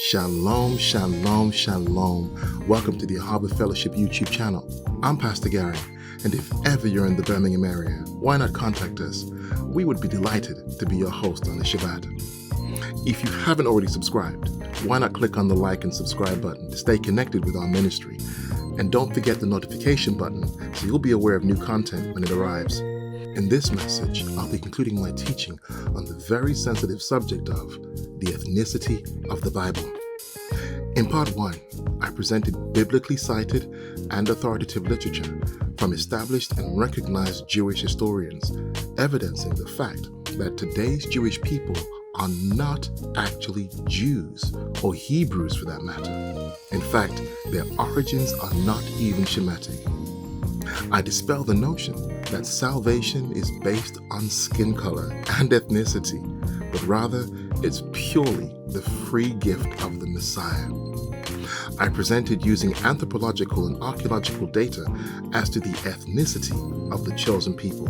Shalom, shalom, shalom. Welcome to the Ahavah Fellowship YouTube channel. I'm Pastor Garry, and if ever you're in the Birmingham area, why not contact us? We would be delighted to be your host on the Shabbat. If you haven't already subscribed, why not click on the like and subscribe button to stay connected with our ministry? And don't forget the notification button so you'll be aware of new content when it arrives. In this message, I'll be concluding my teaching on the very sensitive subject of the ethnicity of the Bible. In part 1, I presented biblically cited and authoritative literature from established and recognized Jewish historians, evidencing the fact that today's Jewish people are not actually Jews, or Hebrews for that matter. In fact, their origins are not even Shemitic. I dispel the notion that salvation is based on skin color and ethnicity, but rather it's purely the free gift of the Messiah. I presented using anthropological and archaeological data as to the ethnicity of the chosen people.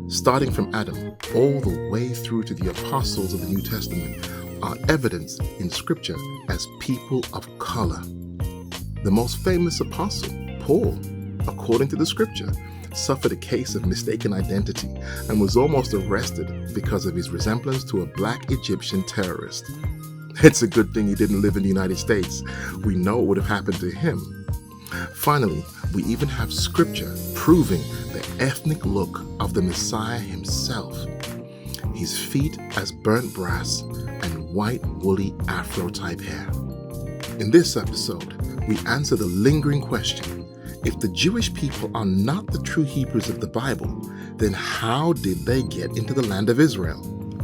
Starting from Adam all the way through to the apostles of the New Testament are evidenced in Scripture as people of color. The most famous apostle, Paul, according to the Scripture, suffered a case of mistaken identity and was almost arrested because of his resemblance to a black Egyptian terrorist. It's a good thing he didn't live in the United States. We know what would have happened to him. Finally, we even have Scripture proving the ethnic look of the Messiah himself. His feet as burnt brass and white woolly afro-type hair. In this episode, we answer the lingering question: if the Jewish people are not the true Hebrews of the Bible, then how did they get into the land of Israel?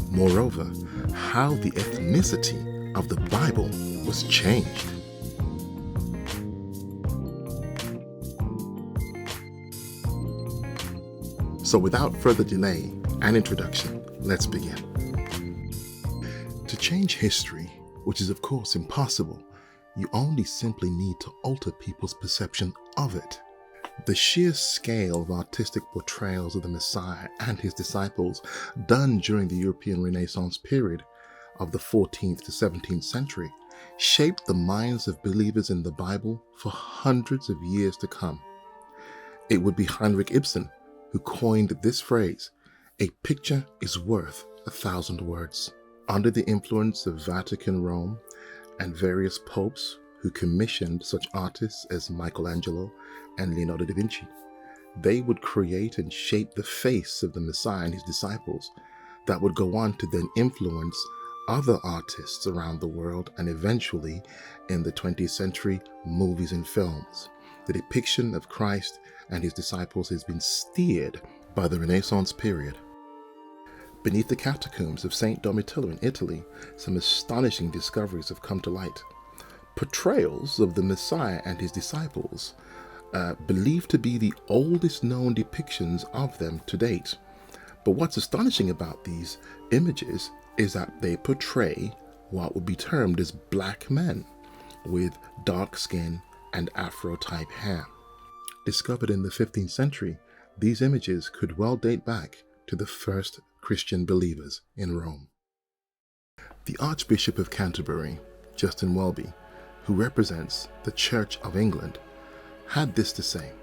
Moreover, how the ethnicity of the Bible was changed. So without further delay and introduction, let's begin. To change history, which is of course impossible, you only simply need to alter people's perception of it. The sheer scale of artistic portrayals of the Messiah and his disciples done during the European Renaissance period of the 14th to 17th century shaped the minds of believers in the Bible for hundreds of years to come. It would be Heinrich Ibsen who coined this phrase, "A picture is worth 1,000 words." Under the influence of Vatican Rome and various popes who commissioned such artists as Michelangelo and Leonardo da Vinci, they would create and shape the face of the Messiah and his disciples that would go on to then influence other artists around the world, and eventually in the 20th century, movies and films. The depiction of Christ and his disciples has been steered by the Renaissance period. Beneath the catacombs of St. Domitilla in Italy, some astonishing discoveries have come to light. Portrayals of the Messiah and his disciples, believed to be the oldest known depictions of them to date. But what's astonishing about these images is that they portray what would be termed as black men with dark skin and afro-type hair. Discovered in the 15th century, these images could well date back to the first Christian believers in Rome. The Archbishop of Canterbury, Justin Welby, who represents the Church of England, had this to say,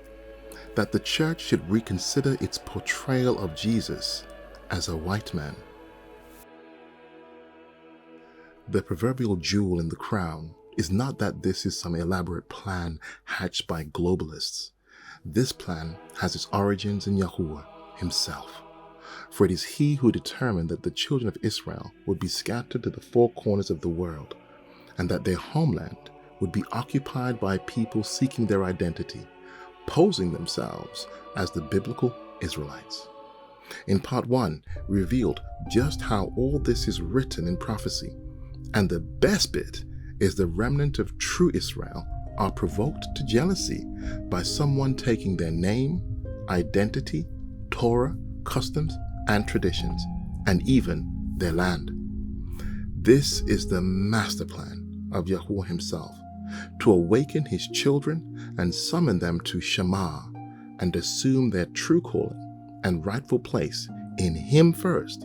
that the church should reconsider its portrayal of Jesus as a white man. The proverbial jewel in the crown is not that this is some elaborate plan hatched by globalists. This plan has its origins in Yeshua himself. For it is he who determined that the children of Israel would be scattered to the four corners of the world, and that their homeland would be occupied by people seeking their identity, posing themselves as the biblical Israelites. In part 1, we revealed just how all this is written in prophecy, and the best bit is the remnant of true Israel are provoked to jealousy by someone taking their name, identity, Torah, customs, and traditions, and even their land. This is the master plan of Yeshua himself, to awaken his children and summon them to Shema and assume their true calling and rightful place in him first,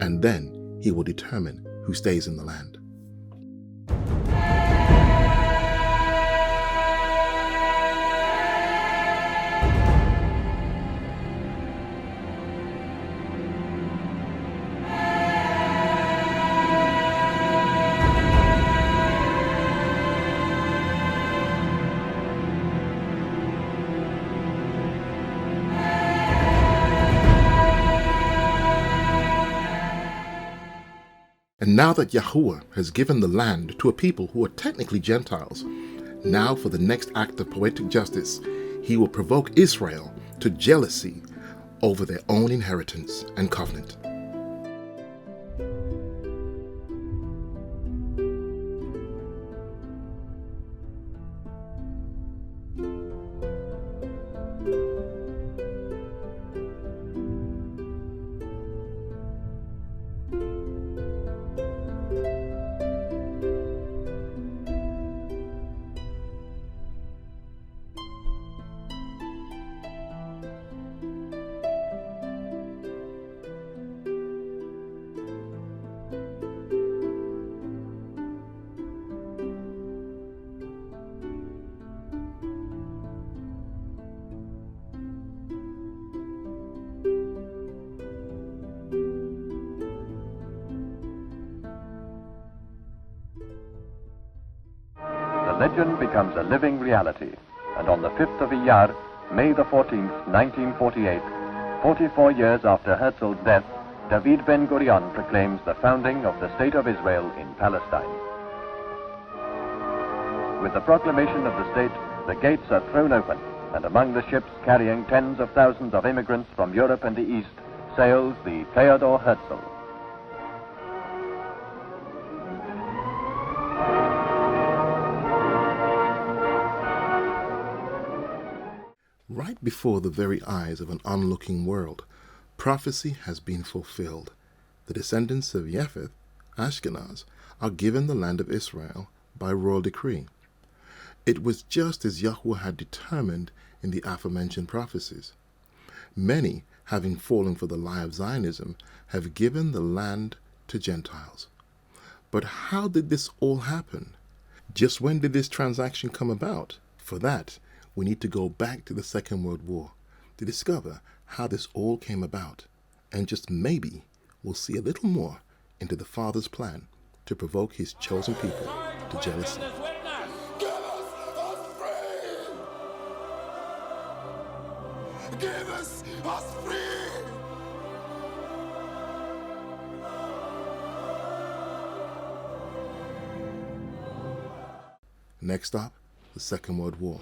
and then he will determine who stays in the land. And now that Yahuwah has given the land to a people who are technically Gentiles, now for the next act of poetic justice, he will provoke Israel to jealousy over their own inheritance and covenant. The legend becomes a living reality, and on the 5th of Iyar, May the 14th, 1948, 44 years after Herzl's death, David Ben-Gurion proclaims the founding of the State of Israel in Palestine. With the proclamation of the state, the gates are thrown open, and among the ships carrying tens of thousands of immigrants from Europe and the East sails the Theodor Herzl. Right before the very eyes of an onlooking world, prophecy has been fulfilled. The descendants of Japheth, Ashkenaz, are given the land of Israel by royal decree. It was just as Yahuwah had determined in the aforementioned prophecies. Many, having fallen for the lie of Zionism, have given the land to Gentiles. But how did this all happen? Just when did this transaction come about? For that, we need to go back to the Second World War to discover how this all came about, and just maybe we'll see a little more into the Father's plan to provoke his chosen people to jealousy. Give us free! Next up, the Second World War,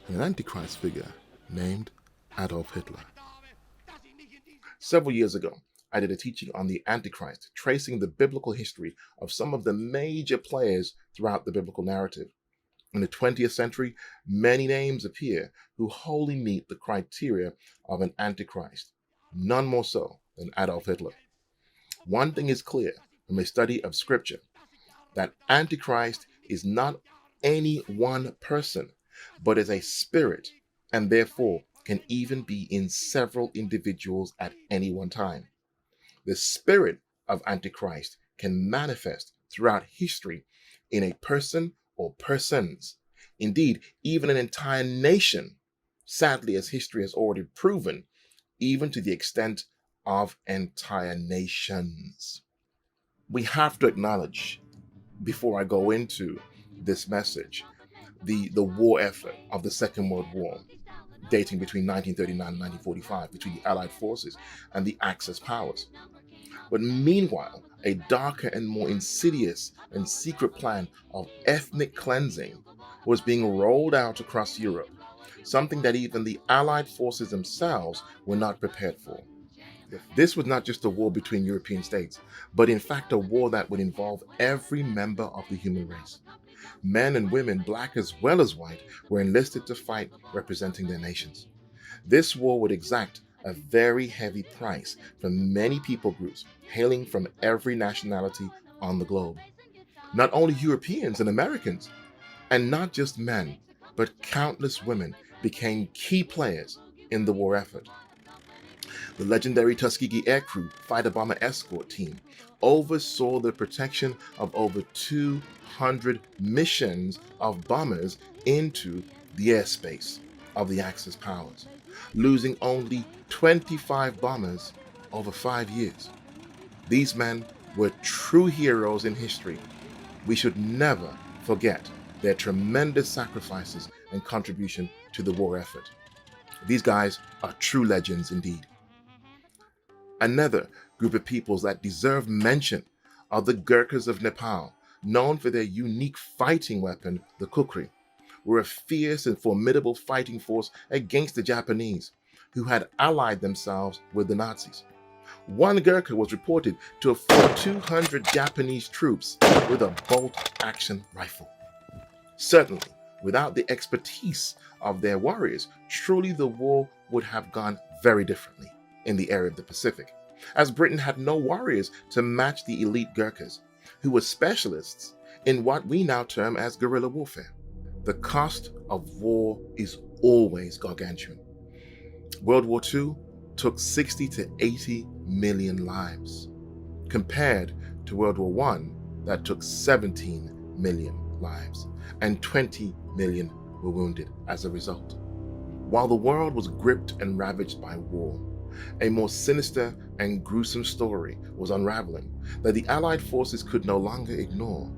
and an Antichrist figure named Adolf Hitler. Several years ago, I did a teaching on the Antichrist, tracing the biblical history of some of the major players throughout the biblical narrative. In the 20th century, many names appear who wholly meet the criteria of an Antichrist, none more so than Adolf Hitler. One thing is clear from a study of Scripture, that Antichrist is not any one person, but is a spirit, and therefore can even be in several individuals at any one time. The spirit of Antichrist can manifest throughout history in a person or persons, indeed, even an entire nation, sadly, as history has already proven, even to the extent of entire nations. We have to acknowledge, before I go into this message, the war effort of the Second World War, dating between 1939 and 1945, between the Allied forces and the Axis powers. But meanwhile, a darker and more insidious and secret plan of ethnic cleansing was being rolled out across Europe, something that even the Allied forces themselves were not prepared for. This was not just a war between European states, but in fact a war that would involve every member of the human race. Men and women, black as well as white, were enlisted to fight representing their nations. This war would exact a very heavy price from many people groups hailing from every nationality on the globe. Not only Europeans and Americans, and not just men, but countless women became key players in the war effort. The legendary Tuskegee aircrew fighter bomber escort team oversaw the protection of over 200 missions of bombers into the airspace of the Axis powers, losing only 25 bombers over 5 years. These men were true heroes in history. We should never forget their tremendous sacrifices and contribution to the war effort. These guys are true legends indeed. Another group of peoples that deserve mention are the Gurkhas of Nepal, known for their unique fighting weapon, the kukri, were a fierce and formidable fighting force against the Japanese, who had allied themselves with the Nazis. One Gurkha was reported to have fought 200 Japanese troops with a bolt-action rifle. Certainly, without the expertise of their warriors, truly the war would have gone very differently in the area of the Pacific, as Britain had no warriors to match the elite Gurkhas, who were specialists in what we now term as guerrilla warfare. The cost of war is always gargantuan. World War II took 60 to 80 million lives, compared to World War I that took 17 million lives, and 20 million were wounded as a result. While the world was gripped and ravaged by war, a more sinister and gruesome story was unraveling that the Allied forces could no longer ignore,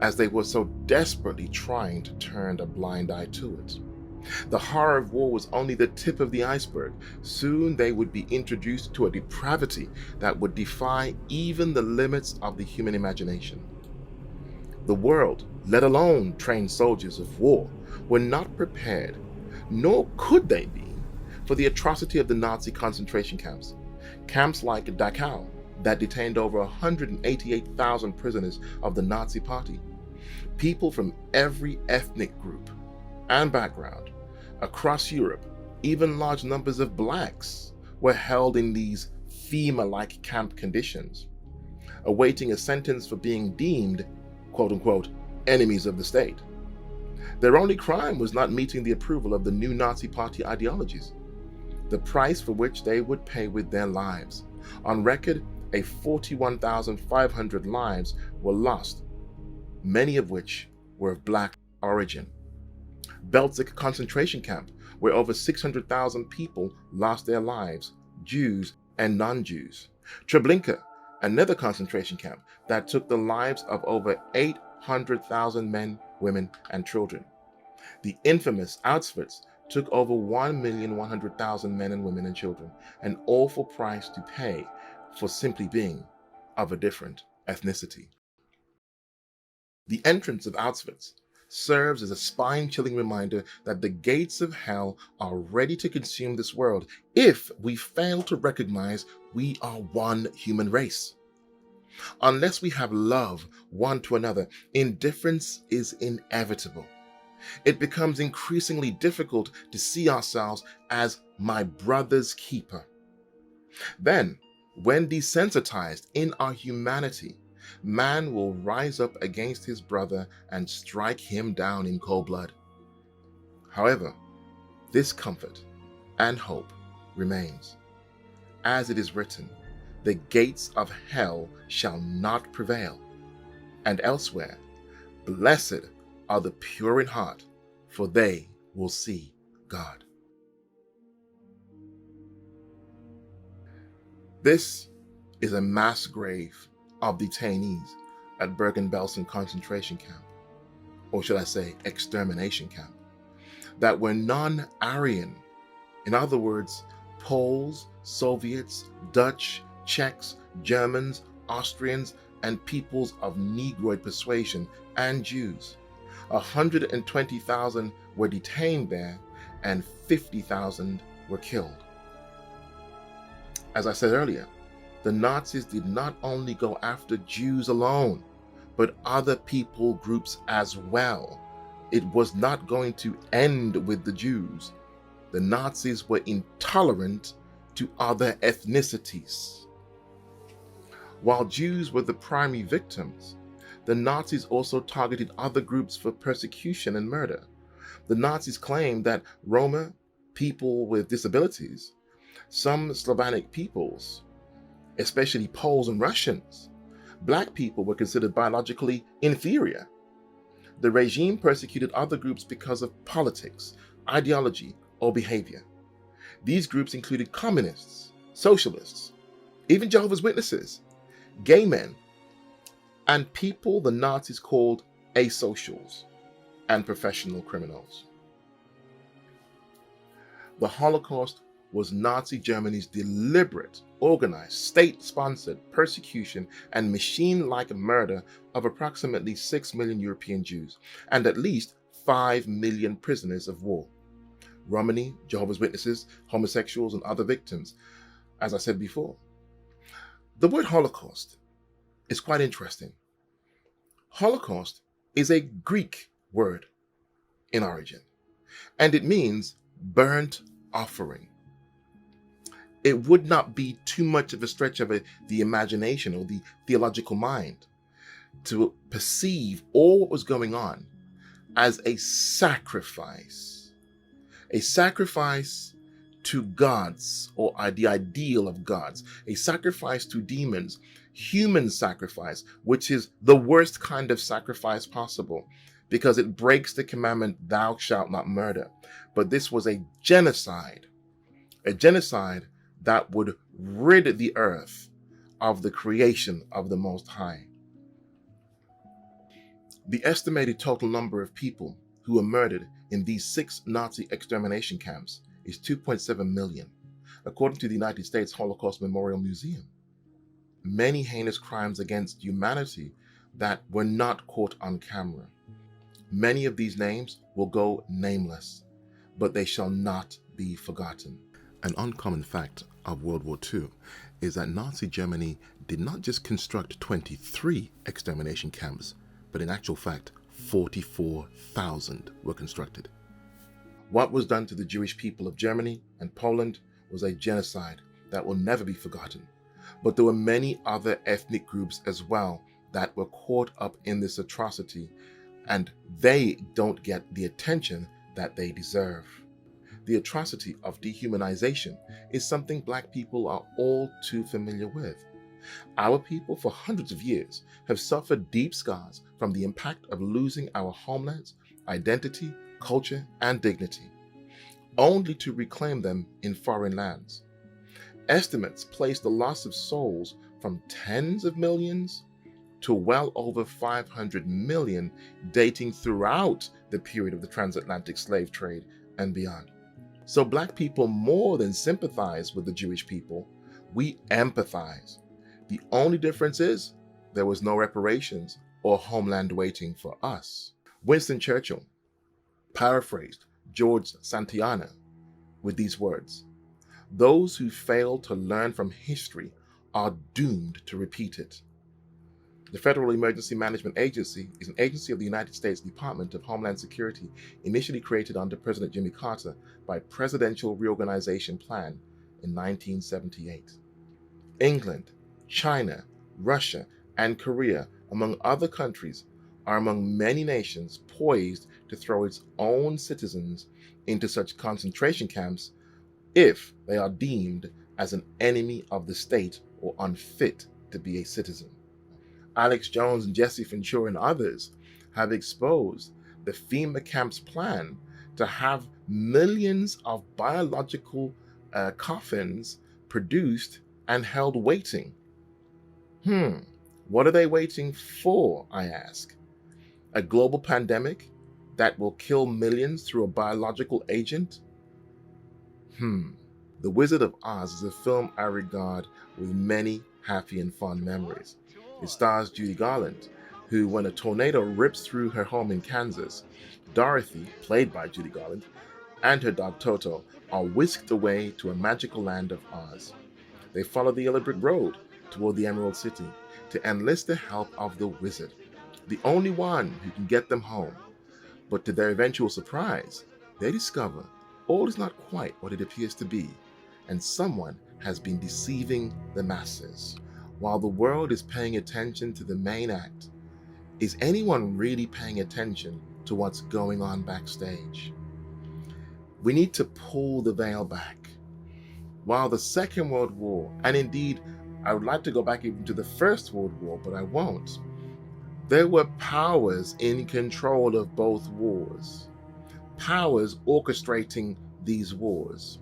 as they were so desperately trying to turn a blind eye to it. The horror of war was only the tip of the iceberg. Soon they would be introduced to a depravity that would defy even the limits of the human imagination. The world, let alone trained soldiers of war, were not prepared, nor could they be, for the atrocity of the Nazi concentration camps. Camps like Dachau, that detained over 188,000 prisoners of the Nazi Party. People from every ethnic group and background across Europe, even large numbers of blacks, were held in these FEMA-like camp conditions, awaiting a sentence for being deemed, quote-unquote, enemies of the state. Their only crime was not meeting the approval of the new Nazi Party ideologies, the price for which they would pay with their lives. On record, 41,500 lives were lost, many of which were of black origin. Belzec concentration camp, where over 600,000 people lost their lives, Jews and non-Jews. Treblinka, another concentration camp that took the lives of over 800,000 men, women, and children. The infamous Auschwitz took over 1,100,000 men and women and children, an awful price to pay for simply being of a different ethnicity. The entrance of Auschwitz serves as a spine-chilling reminder that the gates of hell are ready to consume this world if we fail to recognize we are one human race. Unless we have love one to another, indifference is inevitable. It becomes increasingly difficult to see ourselves as my brother's keeper. Then, when desensitized in our humanity, man will rise up against his brother and strike him down in cold blood. However, this comfort and hope remains. As it is written, the gates of hell shall not prevail. And elsewhere, blessed are the pure in heart, for they will see God. This is a mass grave of detainees at Bergen-Belsen concentration camp, or should I say extermination camp, that were non-Aryan, in other words, Poles, Soviets, Dutch, Czechs, Germans, Austrians, and peoples of Negroid persuasion, and Jews. 120,000 were detained there, and 50,000 were killed. As I said earlier, the Nazis did not only go after Jews alone, but other people groups as well. It was not going to end with the Jews. The Nazis were intolerant to other ethnicities. While Jews were the primary victims, the Nazis also targeted other groups for persecution and murder. The Nazis claimed that Roma, people with disabilities, some Slavonic peoples, especially Poles and Russians, black people were considered biologically inferior. The regime persecuted other groups because of politics, ideology, or behavior. These groups included communists, socialists, even Jehovah's Witnesses, gay men, and people the Nazis called asocials and professional criminals. The Holocaust was Nazi Germany's deliberate, organized, state-sponsored persecution and machine-like murder of approximately 6 million European Jews and at least 5 million prisoners of war. Romani, Jehovah's Witnesses, homosexuals, and other victims, as I said before. The word Holocaust is quite interesting. Holocaust is a Greek word in origin, and it means burnt offering. It would not be too much of a stretch of the imagination or the theological mind to perceive all what was going on as a sacrifice to gods, or the ideal of gods, a sacrifice to demons, human sacrifice, which is the worst kind of sacrifice possible because it breaks the commandment, thou shalt not murder. But this was a genocide that would rid the earth of the creation of the Most High. The estimated total number of people who were murdered in these 6 Nazi extermination camps is 2.7 million, according to the United States Holocaust Memorial Museum. Many heinous crimes against humanity that were not caught on camera. Many of these names will go nameless, but they shall not be forgotten. An uncommon fact of World War II is that Nazi Germany did not just construct 23 extermination camps, but in actual fact, 44,000 were constructed. What was done to the Jewish people of Germany and Poland was a genocide that will never be forgotten. But there were many other ethnic groups as well that were caught up in this atrocity, and they don't get the attention that they deserve. The atrocity of dehumanization is something Black people are all too familiar with. Our people for hundreds of years have suffered deep scars from the impact of losing our homelands, identity, culture, and dignity, only to reclaim them in foreign lands. Estimates place the loss of souls from tens of millions to well over 500 million, dating throughout the period of the transatlantic slave trade and beyond. So Black people more than sympathize with the Jewish people, we empathize. The only difference is there was no reparations or homeland waiting for us. Winston Churchill paraphrased George Santayana with these words: "Those who fail to learn from history are doomed to repeat it." The Federal Emergency Management Agency is an agency of the United States Department of Homeland Security, initially created under President Jimmy Carter by Presidential Reorganization Plan in 1978. England, China, Russia, and Korea, among other countries, are among many nations poised to throw its own citizens into such concentration camps if they are deemed as an enemy of the state or unfit to be a citizen. Alex Jones and Jesse Ventura and others have exposed the FEMA camp's plan to have millions of biological coffins produced and held waiting. What are they waiting for, I ask? A global pandemic that will kill millions through a biological agent? The Wizard of Oz is a film I regard with many happy and fond memories. It stars Judy Garland, who, when a tornado rips through her home in Kansas, Dorothy, played by Judy Garland, and her dog Toto are whisked away to a magical land of Oz. They follow the Yellow Brick Road toward the Emerald City to enlist the help of the wizard, the only one who can get them home. But to their eventual surprise, they discover all is not quite what it appears to be, and someone has been deceiving the masses. While the world is paying attention to the main act, is anyone really paying attention to what's going on backstage? We need to pull the veil back. While the Second World War, and indeed I would like to go back even to the First World War, but I won't, there were powers in control of both wars, powers orchestrating these wars.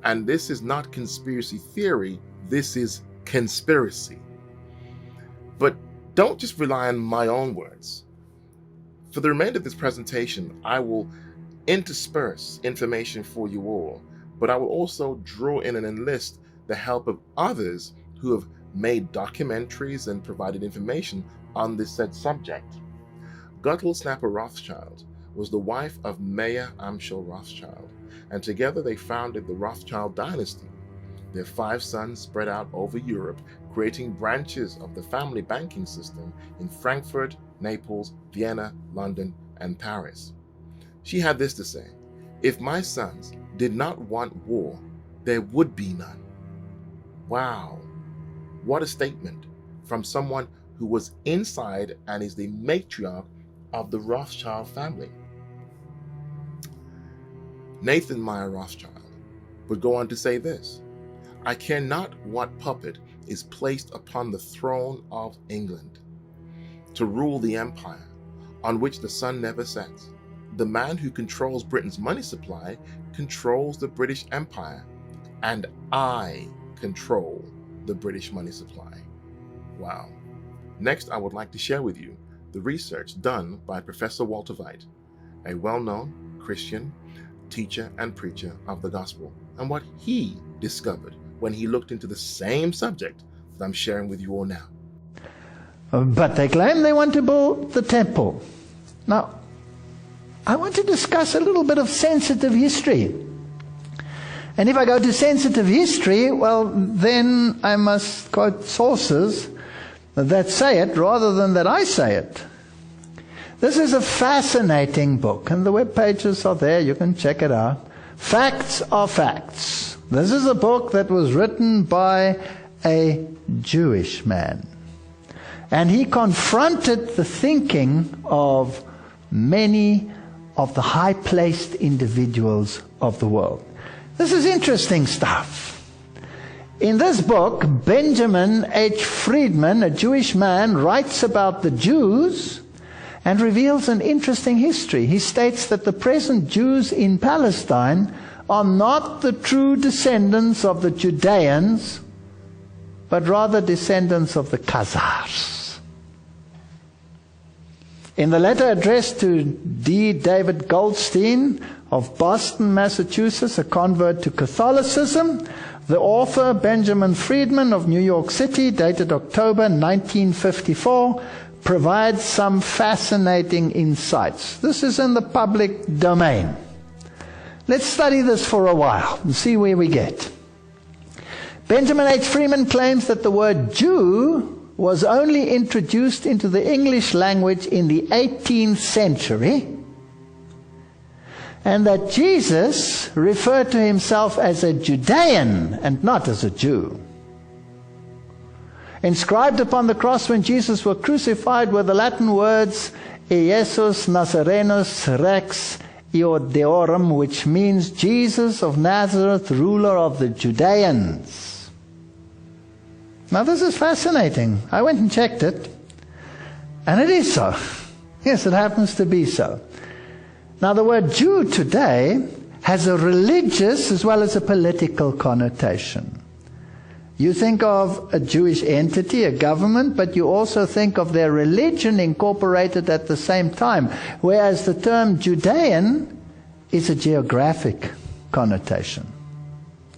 And this is not conspiracy theory, this is conspiracy. But don't just rely on my own words. For the remainder of this presentation, I will intersperse information for you all but I will also draw in and enlist the help of others who have made documentaries and provided information on this said subject. Snapper Rothschild was the wife of Mayer Amschel Rothschild, and together they founded the Rothschild dynasty. Their 5 sons spread out over Europe, creating branches of the family banking system in Frankfurt, Naples, Vienna, London, and Paris. She had this to say: "If my sons did not want war, there would be none." Wow, what a statement from someone who was inside and is the matriarch of the Rothschild family. Nathan Meyer Rothschild would go on to say this: "I care not what puppet is placed upon the throne of England to rule the empire on which the sun never sets. The man who controls Britain's money supply controls the British Empire, and I control the British money supply." Wow. Next, I would like to share with you the research done by Professor Walter Veit, a well-known Christian teacher and preacher of the gospel, and what he discovered when he looked into the same subject that I'm sharing with you all now. But they claim they want to build the temple. Now, I want to discuss a little bit of sensitive history. And if I go to sensitive history, well, then I must quote sources that say it rather than that I say it. This is a fascinating book, and the web pages are there. You can check it out. Facts are facts. This is a book that was written by a Jewish man. And he confronted the thinking of many of the high-placed individuals of the world. This is interesting stuff. In this book, Benjamin H. Friedman, a Jewish man, writes about the Jews and reveals an interesting history. He states that the present Jews in Palestine are not the true descendants of the Judeans, but rather descendants of the Khazars. In the letter addressed to D. David Goldstein of Boston, Massachusetts, a convert to Catholicism, the author, Benjamin Friedman of New York City, dated October 1954, provides some fascinating insights. This is in the public domain. Let's study this for a while and see where we get. Benjamin H. Friedman claims that the word Jew was only introduced into the English language in the 18th century, and that Jesus referred to himself as a Judean and not as a Jew. Inscribed upon the cross when Jesus was crucified were the Latin words Iesus Nazarenus Rex Iodeorum, which means Jesus of Nazareth, ruler of the Judeans. Now this is fascinating. I went and checked it, and it is so. Yes, it happens to be so. Now the word Jew today has a religious as well as a political connotation. You think of a Jewish entity, a government, but you also think of their religion incorporated at the same time, whereas the term Judean is a geographic connotation.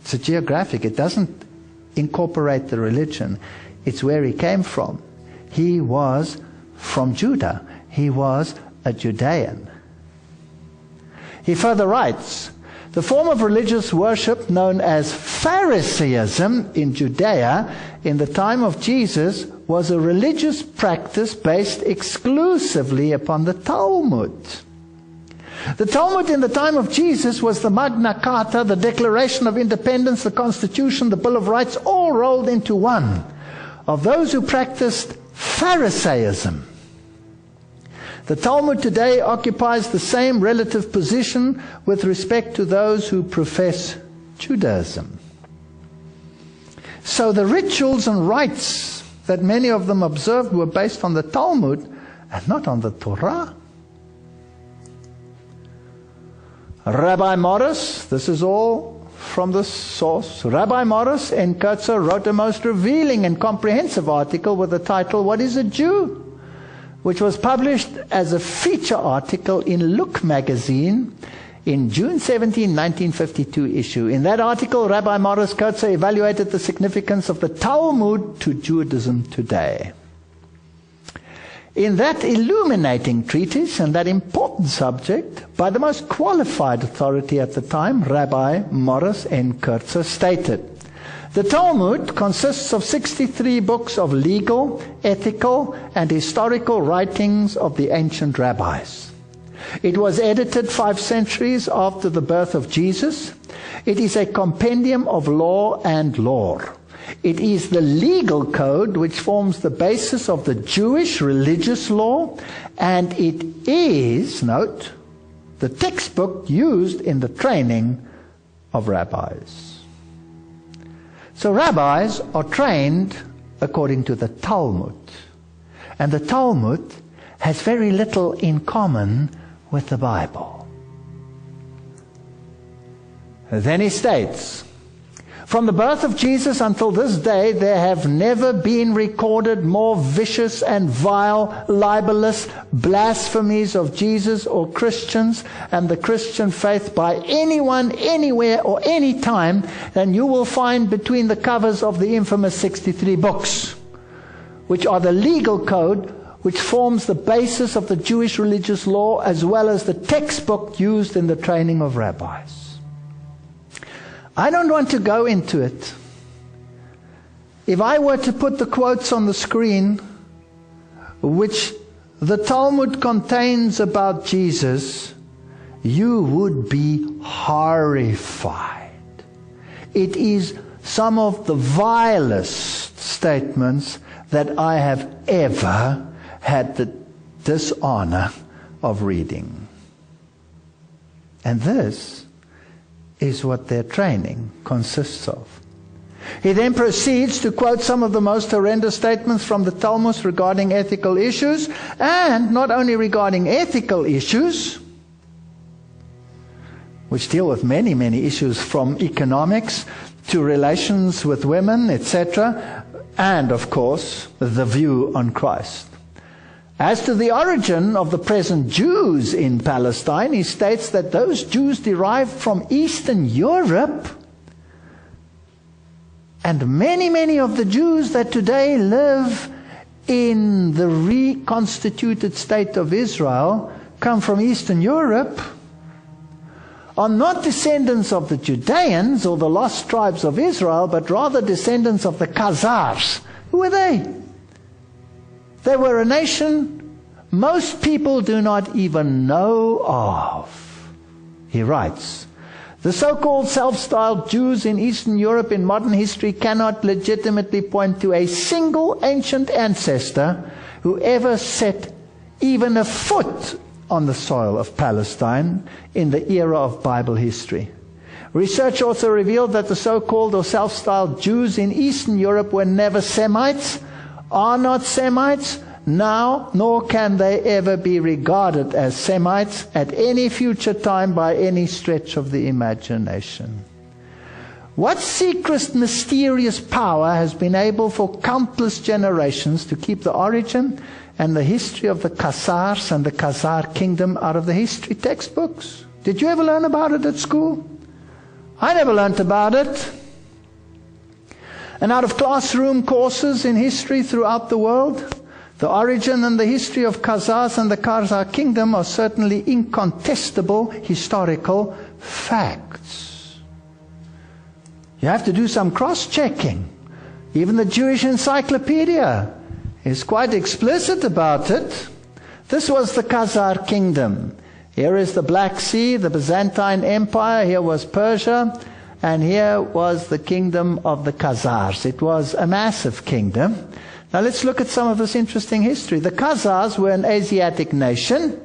It's a geographic. It doesn't incorporate the religion. It's where he came from. He was from Judah. He was a Judean. He further writes, the form of religious worship known as Pharisaism in Judea in the time of Jesus was a religious practice based exclusively upon the Talmud. The Talmud in the time of Jesus was the Magna Carta, the Declaration of Independence, the Constitution, the Bill of Rights, all rolled into one, of those who practiced Pharisaism. The Talmud today occupies the same relative position with respect to those who profess Judaism. So the rituals and rites that many of them observed were based on the Talmud and not on the Torah. Rabbi Morris, this is all from the source. Rabbi Morris in Khazar wrote a most revealing and comprehensive article with the title, What is a Jew?, which was published as a feature article in Look magazine in June 17, 1952 issue. In that article, Rabbi Morris Kurtzer evaluated the significance of the Talmud to Judaism today. In that illuminating treatise and that important subject, by the most qualified authority at the time, Rabbi Morris N. Kurtzer stated, the Talmud consists of 63 books of legal, ethical, and historical writings of the ancient rabbis. It was edited 5 centuries after the birth of Jesus. It is a compendium of law and lore. It is the legal code which forms the basis of the Jewish religious law, and it is, note, the textbook used in the training of rabbis. So rabbis are trained according to the Talmud. And the Talmud has very little in common with the Bible. Then he states, from the birth of Jesus until this day, there have never been recorded more vicious and vile, libelous blasphemies of Jesus or Christians and the Christian faith by anyone, anywhere, or any time than you will find between the covers of the infamous 63 books, which are the legal code which forms the basis of the Jewish religious law as well as the textbook used in the training of rabbis. I don't want to go into it. If I were to put the quotes on the screen, which the Talmud contains about Jesus, you would be horrified. It is some of the vilest statements that I have ever had the dishonor of reading. And this is what their training consists of. He then proceeds to quote some of the most horrendous statements from the Talmud regarding ethical issues, and not only regarding ethical issues, which deal with many, many issues from economics to relations with women, etc., and, of course, the view on Christ. As to the origin of the present Jews in Palestine, he states that those Jews derived from Eastern Europe, and many, many of the Jews that today live in the reconstituted state of Israel come from Eastern Europe, are not descendants of the Judeans or the lost tribes of Israel, but rather descendants of the Khazars. Who were they? They were a nation most people do not even know of. He writes, the so-called self-styled Jews in Eastern Europe in modern history cannot legitimately point to a single ancient ancestor who ever set even a foot on the soil of Palestine in the era of Bible history. Research also revealed that the so-called or self-styled Jews in Eastern Europe were never Semites, are not Semites now, nor can they ever be regarded as Semites at any future time by any stretch of the imagination. What secret, mysterious power has been able for countless generations to keep the origin and the history of the Khazars and the Khazar kingdom out of the history textbooks? Did you ever learn about it at school? I never learned about it. And out of classroom courses in history throughout the world, the origin and the history of Khazars and the Khazar kingdom are certainly incontestable historical facts. You have to do some cross-checking. Even the Jewish Encyclopedia is quite explicit about it. This was the Khazar kingdom. Here is the Black Sea, the Byzantine Empire. Here was Persia. And here was the kingdom of the Khazars. It was a massive kingdom. Now let's look at some of this interesting history. The Khazars were an Asiatic nation.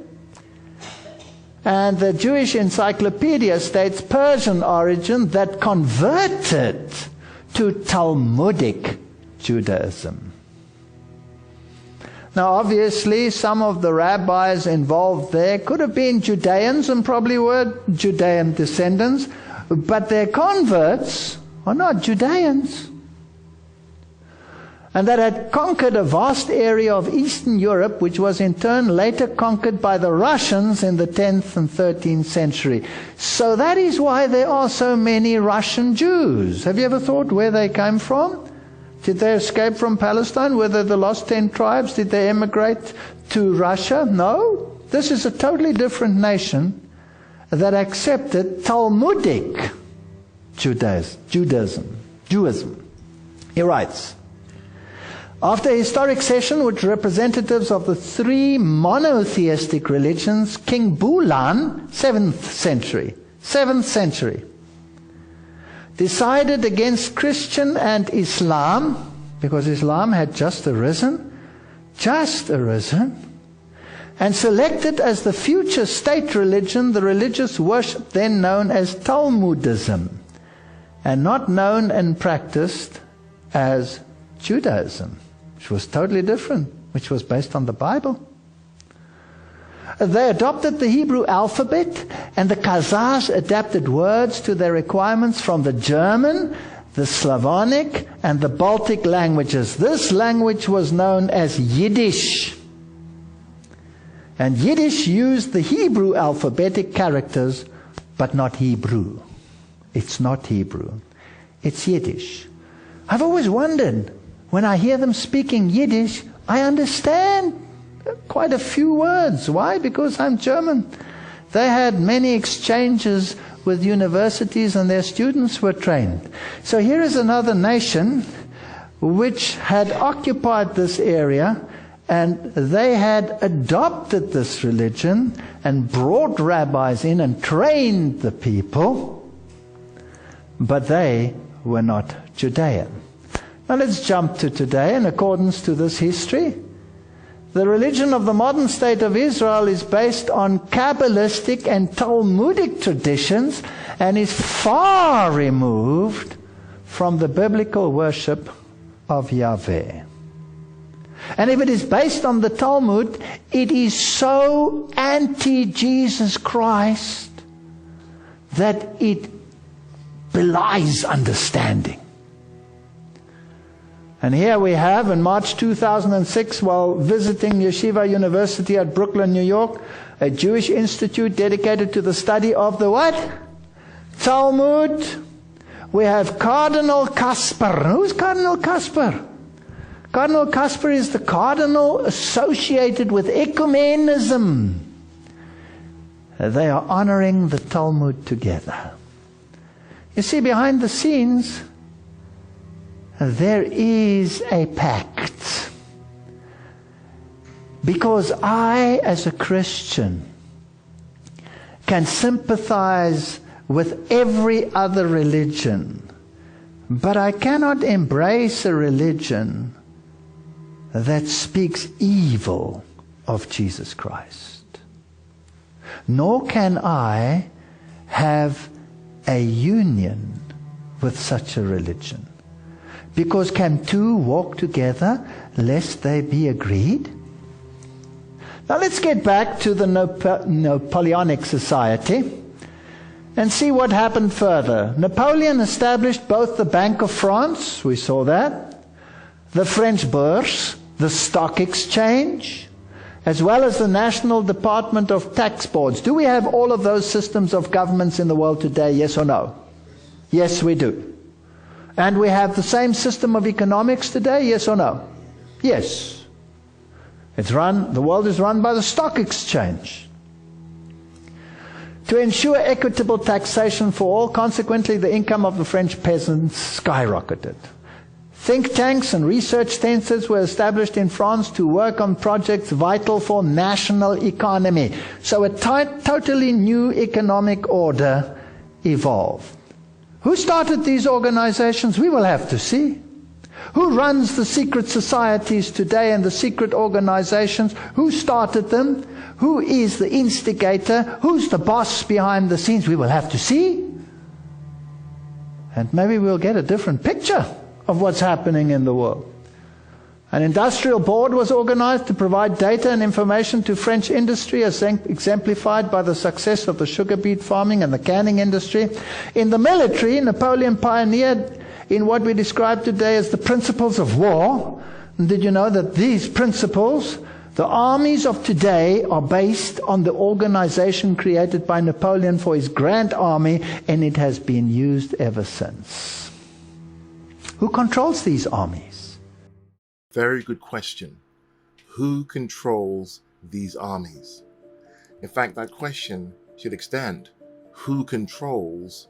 And the Jewish Encyclopedia states Persian origin that converted to Talmudic Judaism. Now obviously some of the rabbis involved there could have been Judeans and probably were Judean descendants, but their converts are not Judeans. and that had conquered a vast area of Eastern Europe, which was in turn later conquered by the Russians in the 10th and 13th century. So that is why there are so many Russian Jews. Have you ever thought where they came from? Did they escape from Palestine? Were they the lost 10 tribes? Did they emigrate to Russia? No. This is a totally different nation that accepted Talmudic Judaism. He writes, after a historic session with representatives of the three monotheistic religions, King Bulan, 7th century, decided against Christian and Islam, because Islam had just arisen, and selected as the future state religion the religious worship then known as Talmudism, and not known and practiced as Judaism, which was totally different, which was based on the Bible. They adopted the Hebrew alphabet, and the Khazars adapted words to their requirements from the German, the Slavonic, and the Baltic languages. This language was known as Yiddish. And Yiddish used the Hebrew alphabetic characters, but not Hebrew. It's not Hebrew. It's Yiddish. I've always wondered, when I hear them speaking Yiddish, I understand quite a few words. Why? Because I'm German. They had many exchanges with universities and their students were trained. So here is another nation which had occupied this area, and they had adopted this religion and brought rabbis in and trained the people, but they were not Judean. Now let's jump to today. In accordance to this history, the religion of the modern state of Israel is based on Kabbalistic and Talmudic traditions and is far removed from the biblical worship of Yahweh. And if it is based on the Talmud, it is so anti-Jesus Christ that it belies understanding. And here we have, in March 2006, while visiting Yeshiva University at Brooklyn, New York, a Jewish institute dedicated to the study of the what? Talmud. We have Cardinal Kasper. Who's Cardinal Kasper? Cardinal Kasper is the cardinal associated with ecumenism. They are honoring the Talmud together. You see, behind the scenes, there is a pact. Because I, as a Christian, can sympathize with every other religion, but I cannot embrace a religion that speaks evil of Jesus Christ. Nor can I have a union with such a religion. Because can two walk together lest they be agreed? Now let's get back to the Napoleonic society and see what happened further. Napoleon established both the Bank of France, we saw that, the French Bourse, the stock exchange, as well as the National Department of Tax Boards. Do we have all of those systems of governments in the world today, yes or no? Yes, we do. And we have the same system of economics today, yes or no? Yes. The world is run by the stock exchange. To ensure equitable taxation for all, consequently the income of the French peasants skyrocketed. Think tanks and research centers were established in France to work on projects vital for national economy. So a totally new economic order evolved. Who started these organizations? We will have to see. Who runs the secret societies today and the secret organizations? Who started them? Who is the instigator? Who's the boss behind the scenes? We will have to see. And maybe we'll get a different picture of what's happening in the world. An industrial board was organized to provide data and information to French industry, as exemplified by the success of the sugar beet farming and the canning industry. In the military, Napoleon pioneered in what we describe today as the principles of war, Did you know that these principles, the armies of today, are based on the organization created by Napoleon for his Grand Army, and it has been used ever since? Who controls these armies? Very good question. Who controls these armies? In fact, that question should extend. Who controls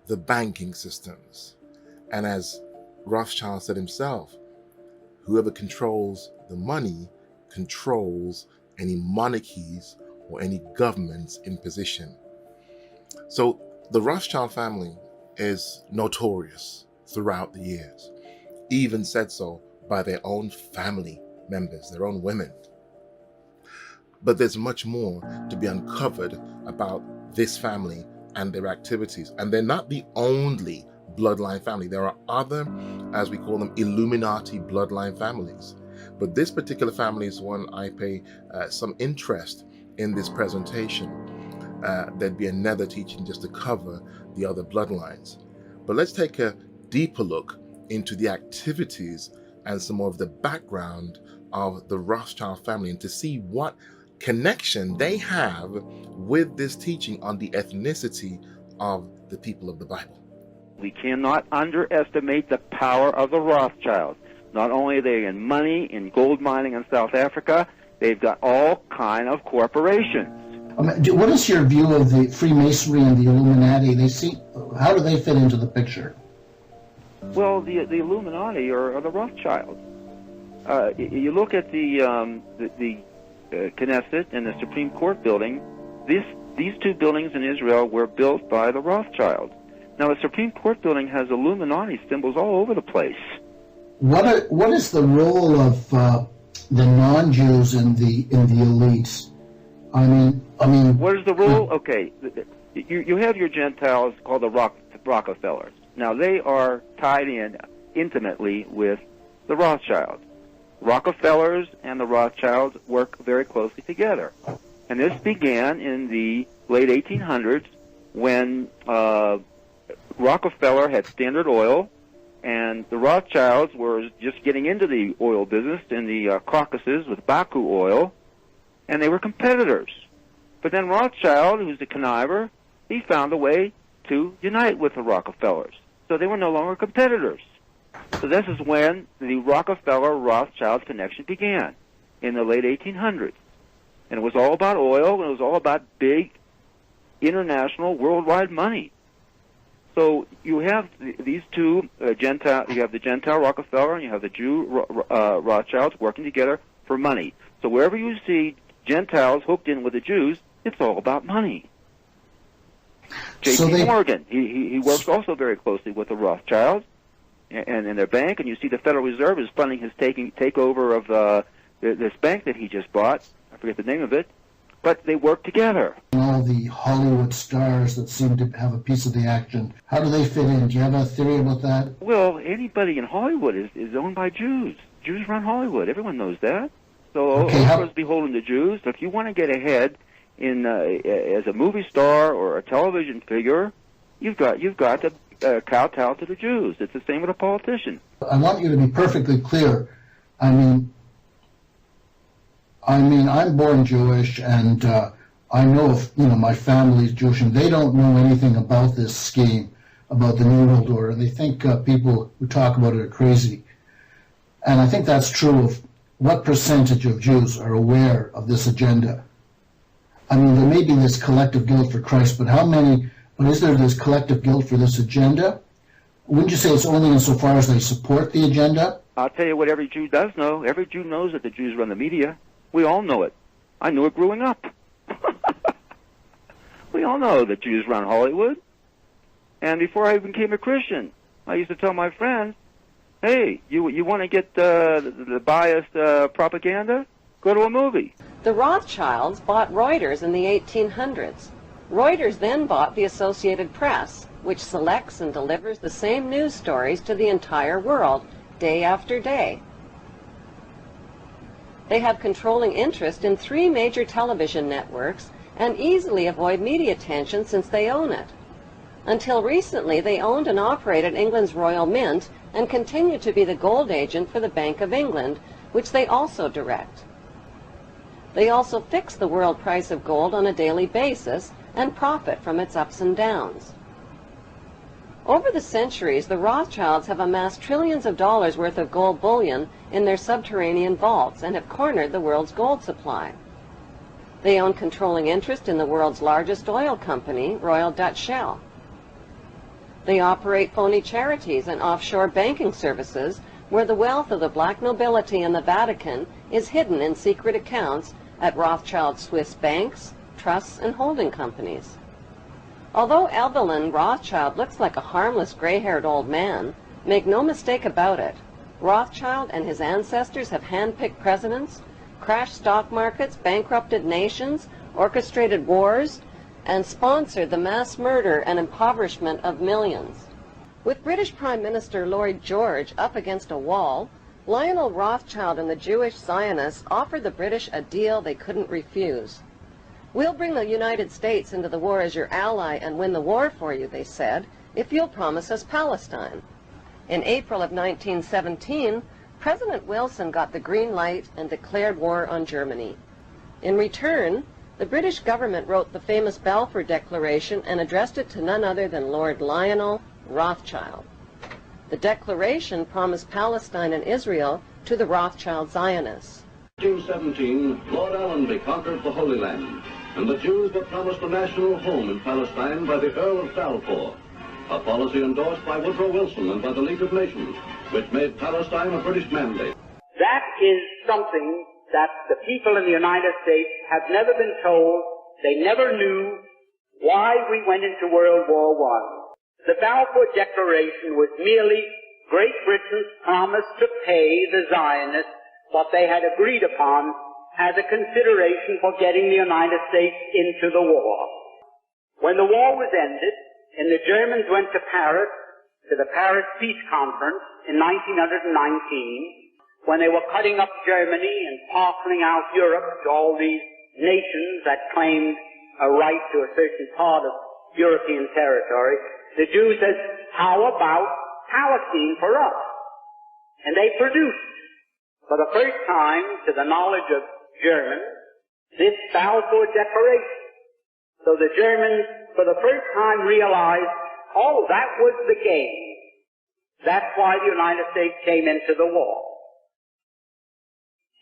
the banking systems? And as Rothschild said himself, whoever controls the money controls any monarchies or any governments in position. So the Rothschild family is notorious throughout the years, even said so by their own family members, their own women. But there's much more to be uncovered about this family and their activities. And they're not the only bloodline family. There are other, as we call them, Illuminati bloodline families. But this particular family is one I pay some interest in this presentation. There'd be another teaching just to cover the other bloodlines. But let's take a deeper look into the activities and some more of the background of the Rothschild family, and to see what connection they have with this teaching on the ethnicity of the people of the Bible. We cannot underestimate the power of the Rothschilds. Not only are they in money, in gold mining in South Africa, they've got all kind of corporations. What is your view of the Freemasonry and the Illuminati? How do they fit into the picture? Well, the Illuminati are the Rothschilds. You look at the Knesset and the Supreme Court building. These two buildings in Israel were built by the Rothschilds. Now, the Supreme Court building has Illuminati symbols all over the place. What is the role of the non-Jews in the elites? I mean. What is the role? Okay, you have your Gentiles called the Rockefellers. Now, they are tied in intimately with the Rothschilds. Rockefellers and the Rothschilds work very closely together. And this began in the late 1800s when Rockefeller had Standard Oil, and the Rothschilds were just getting into the oil business in the Caucasus with Baku oil, and they were competitors. But then Rothschild, who's the conniver, he found a way to unite with the Rockefellers. So they were no longer competitors. So this is when the Rockefeller-Rothschild connection began, in the late 1800s. And it was all about oil, and it was all about big international, worldwide money. So you have these two Gentile, you have the Gentile Rockefeller and you have the Jew Rothschilds working together for money. So wherever you see Gentiles hooked in with the Jews, it's all about money. J.P. Morgan, he works also very closely with the Rothschilds and in their bank, and you see the Federal Reserve is funding his takeover of this bank that he just bought. I forget the name of it, but they work together. All the Hollywood stars that seem to have a piece of the action, how do they fit in? Do you have a theory about that? Well, anybody in Hollywood is owned by Jews. Jews run Hollywood. Everyone knows that. So everyone's beholden to Jews. So if you want to get ahead in as a movie star or a television figure, you've got to kowtow to the Jews. It's the same with a politician. I want you to be perfectly clear. I mean, I'm born Jewish, and I know my family's Jewish, and they don't know anything about this scheme, about the New World Order. They think people who talk about it are crazy. And I think that's true of what percentage of Jews are aware of this agenda. I mean, there may be this collective guilt for Christ, but is there this collective guilt for this agenda? Wouldn't you say it's only insofar as they support the agenda? I'll tell you what every Jew does know. Every Jew knows that the Jews run the media. We all know it. I knew it growing up. We all know that Jews run Hollywood. And before I became a Christian, I used to tell my friends, hey, you want to get the biased propaganda? Go to a movie. The Rothschilds bought Reuters in the 1800s. Reuters then bought the Associated Press, which selects and delivers the same news stories to the entire world, day after day. They have controlling interest in 3 major television networks and easily avoid media attention since they own it. Until recently, they owned and operated England's Royal Mint and continue to be the gold agent for the Bank of England, which they also direct. They also fix the world price of gold on a daily basis and profit from its ups and downs. Over the centuries, the Rothschilds have amassed trillions of dollars worth of gold bullion in their subterranean vaults and have cornered the world's gold supply. They own controlling interest in the world's largest oil company, Royal Dutch Shell. They operate phony charities and offshore banking services where the wealth of the black nobility in the Vatican is hidden in secret accounts at Rothschild Swiss banks, trusts, and holding companies. Although Evelyn Rothschild looks like a harmless gray-haired old man, make no mistake about it, Rothschild and his ancestors have handpicked presidents, crashed stock markets, bankrupted nations, orchestrated wars, and sponsored the mass murder and impoverishment of millions. With British Prime Minister Lloyd George up against a wall, Lionel Rothschild and the Jewish Zionists offered the British a deal they couldn't refuse. "We'll bring the United States into the war as your ally and win the war for you," they said, "if you'll promise us Palestine." In April of 1917, President Wilson got the green light and declared war on Germany. In return, the British government wrote the famous Balfour Declaration and addressed it to none other than Lord Lionel Rothschild. The declaration promised Palestine and Israel to the Rothschild Zionists. In 1817, Lord Allenby conquered the Holy Land, and the Jews were promised a national home in Palestine by the Earl of Balfour, a policy endorsed by Woodrow Wilson and by the League of Nations, which made Palestine a British mandate. That is something that the people in the United States have never been told. They never knew why we went into World War I. The Balfour Declaration was merely Great Britain's promise to pay the Zionists what they had agreed upon as a consideration for getting the United States into the war. When the war was ended, and the Germans went to Paris, to the Paris Peace Conference in 1919, when they were cutting up Germany and parceling out Europe to all these nations that claimed a right to a certain part of European territory, the Jews said, "How about Palestine for us?" And they produced, for the first time, to the knowledge of Germans, this Balfour Declaration. So the Germans, for the first time, realized, oh, that was the game. That's why the United States came into the war.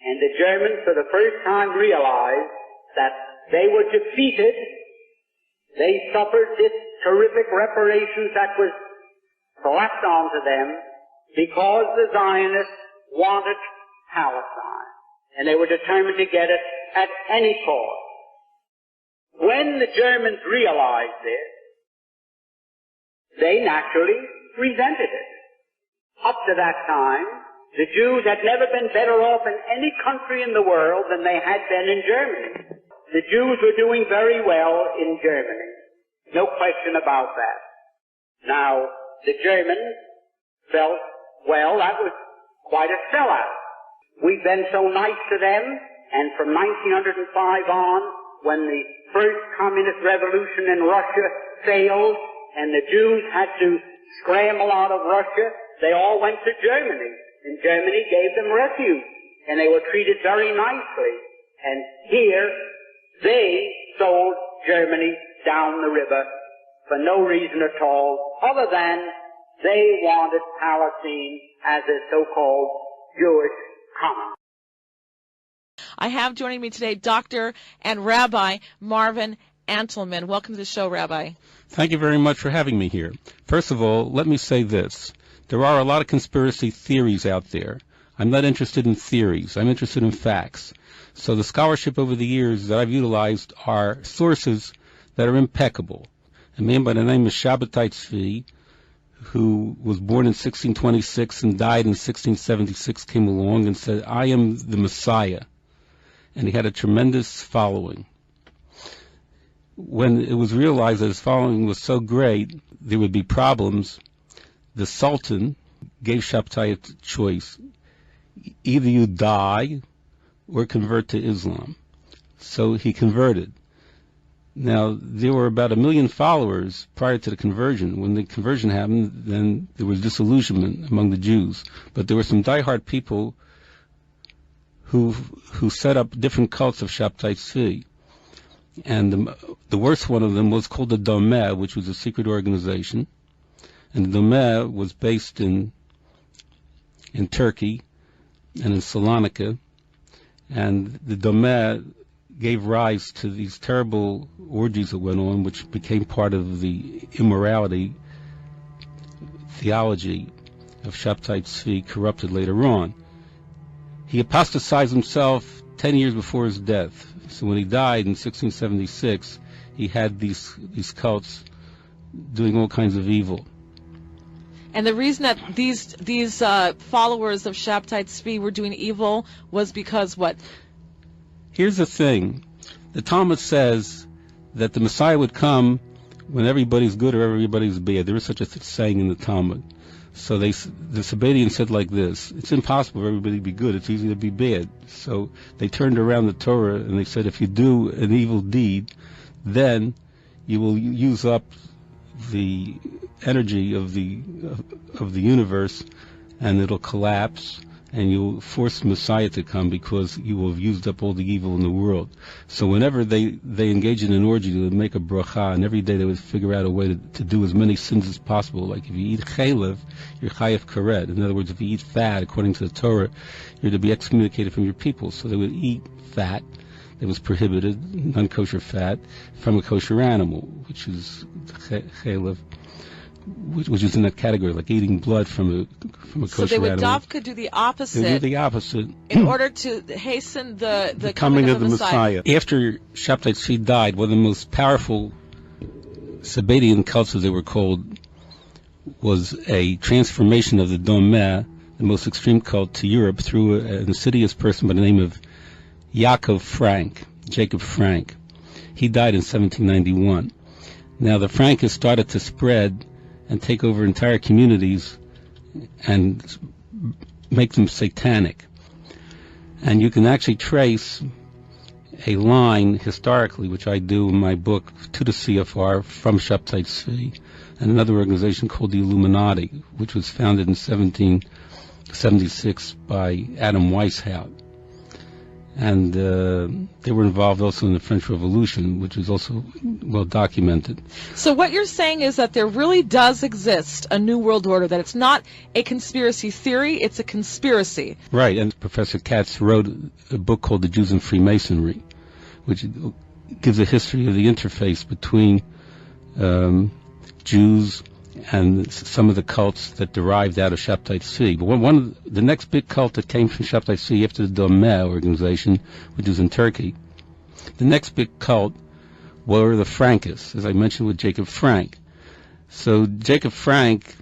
And the Germans, for the first time, realized that they were defeated. They suffered this terrific reparations that was slapped onto them because the Zionists wanted Palestine, and they were determined to get it at any cost. When the Germans realized this, they naturally resented it. Up to that time, the Jews had never been better off in any country in the world than they had been in Germany. The Jews were doing very well in Germany. No question about that. Now, the Germans felt, well, that was quite a sellout. We've been so nice to them, and from 1905 on, when the first communist revolution in Russia failed, and the Jews had to scramble out of Russia, they all went to Germany, and Germany gave them refuge, and they were treated very nicely. And here, they sold Germany down the river for no reason at all, other than they wanted Palestine as a so-called Jewish common. I have joining me today Dr. and Rabbi Marvin Antelman. Welcome to the show, Rabbi. Thank you very much for having me here. First of all, let me say this. There are a lot of conspiracy theories out there. I'm not interested in theories. I'm interested in facts. So the scholarship over the years that I've utilized are sources that are impeccable. A man by the name of Shabbat, who was born in 1626 and died in 1676, came along and said, I am the Messiah. And he had a tremendous following. When it was realized that his following was so great, there would be problems, the Sultan gave Shabtai a choice. Either you die or convert to Islam. So he converted. Now, there were about 1 million followers prior to the conversion. When the conversion happened, then there was disillusionment among the Jews. But there were some diehard people who set up different cults of Shabtai Tzvi. And the worst one of them was called the Domeh, which was a secret organization. And the Domeh was based in Turkey and in Salonika. And the Domeh gave rise to these terrible orgies that went on, which became part of the immorality theology of Shabtai Tzvi, corrupted later on. He apostatized himself 10 years before his death. So when he died in 1676, he had these cults doing all kinds of evil. And the reason that these followers of Shabtai Tzvi were doing evil was because what? Here's the thing. The Talmud says that the Messiah would come when everybody's good or everybody's bad. There is such a saying in the Talmud. So the Sabbatians said like this: it's impossible for everybody to be good. It's easy to be bad. So they turned around the Torah and they said, if you do an evil deed, then you will use up the energy of the universe, and it'll collapse, and you'll force Messiah to come because you will have used up all the evil in the world. So whenever they engage in an orgy, they would make a bracha, and every day they would figure out a way to do as many sins as possible. Like if you eat chaylev, you're chayav karet. In other words, if you eat fat, according to the Torah, you're to be excommunicated from your people. So they would eat fat that was prohibited, non-kosher fat, from a kosher animal, which is chaylev, which is in that category, like eating blood from a kosher animal. So they would dafka do the opposite. They do the opposite in order to hasten the coming of the Messiah. After Shabtai Tzvi died, one of the most powerful Sabbatian cults, as they were called, was a transformation of the Domeh, the most extreme cult, to Europe through an insidious person by the name of Jacob Frank. He died in 1791. Now the Frankists started to spread and take over entire communities and make them satanic. And you can actually trace a line historically, which I do in my book, to the CFR from Shabtai Tzvi, and another organization called the Illuminati, which was founded in 1776 by Adam Weishaupt. And they were involved also in the French Revolution, which is also well documented. So what you're saying is that there really does exist a New World Order, that it's not a conspiracy theory, it's a conspiracy. Right, and Professor Katz wrote a book called The Jews and Freemasonry, which gives a history of the interface between Jews and some of the cults that derived out of Shabtai Tzvi. But the next big cult that came from Shabtai Tzvi after the Domeh organization, which was in Turkey, the next big cult were the Frankists, as I mentioned with Jacob Frank. So Jacob Frank,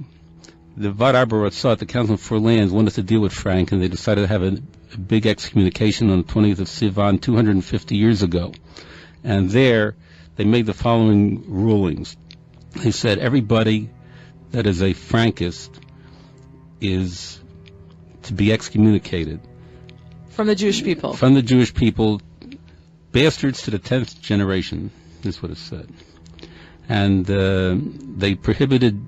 the Vad Arba Ratzat, the Council of Four Lands, wanted to deal with Frank, and they decided to have a big excommunication on the 20th of Sivan 250 years ago. And there they made the following rulings. They said everybody that is a Frankist is to be excommunicated. From the Jewish people? From the Jewish people, bastards to the 10th generation, is what it said. And they prohibited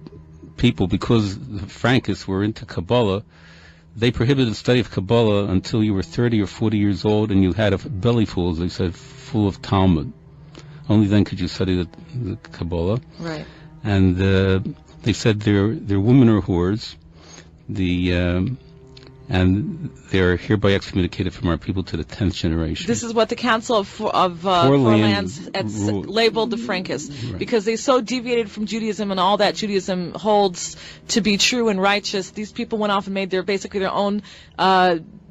people, because the Frankists were into Kabbalah, they prohibited the study of Kabbalah until you were 30 or 40 years old and you had a belly full, as they said, full of Talmud. Only then could you study the Kabbalah. Right. And they said they're women or whores, and they're hereby excommunicated from our people to the 10th generation. This is what the Council of Four Lands labeled the Frankists, right, because they so deviated from Judaism and all that Judaism holds to be true and righteous. These people went off and made basically their own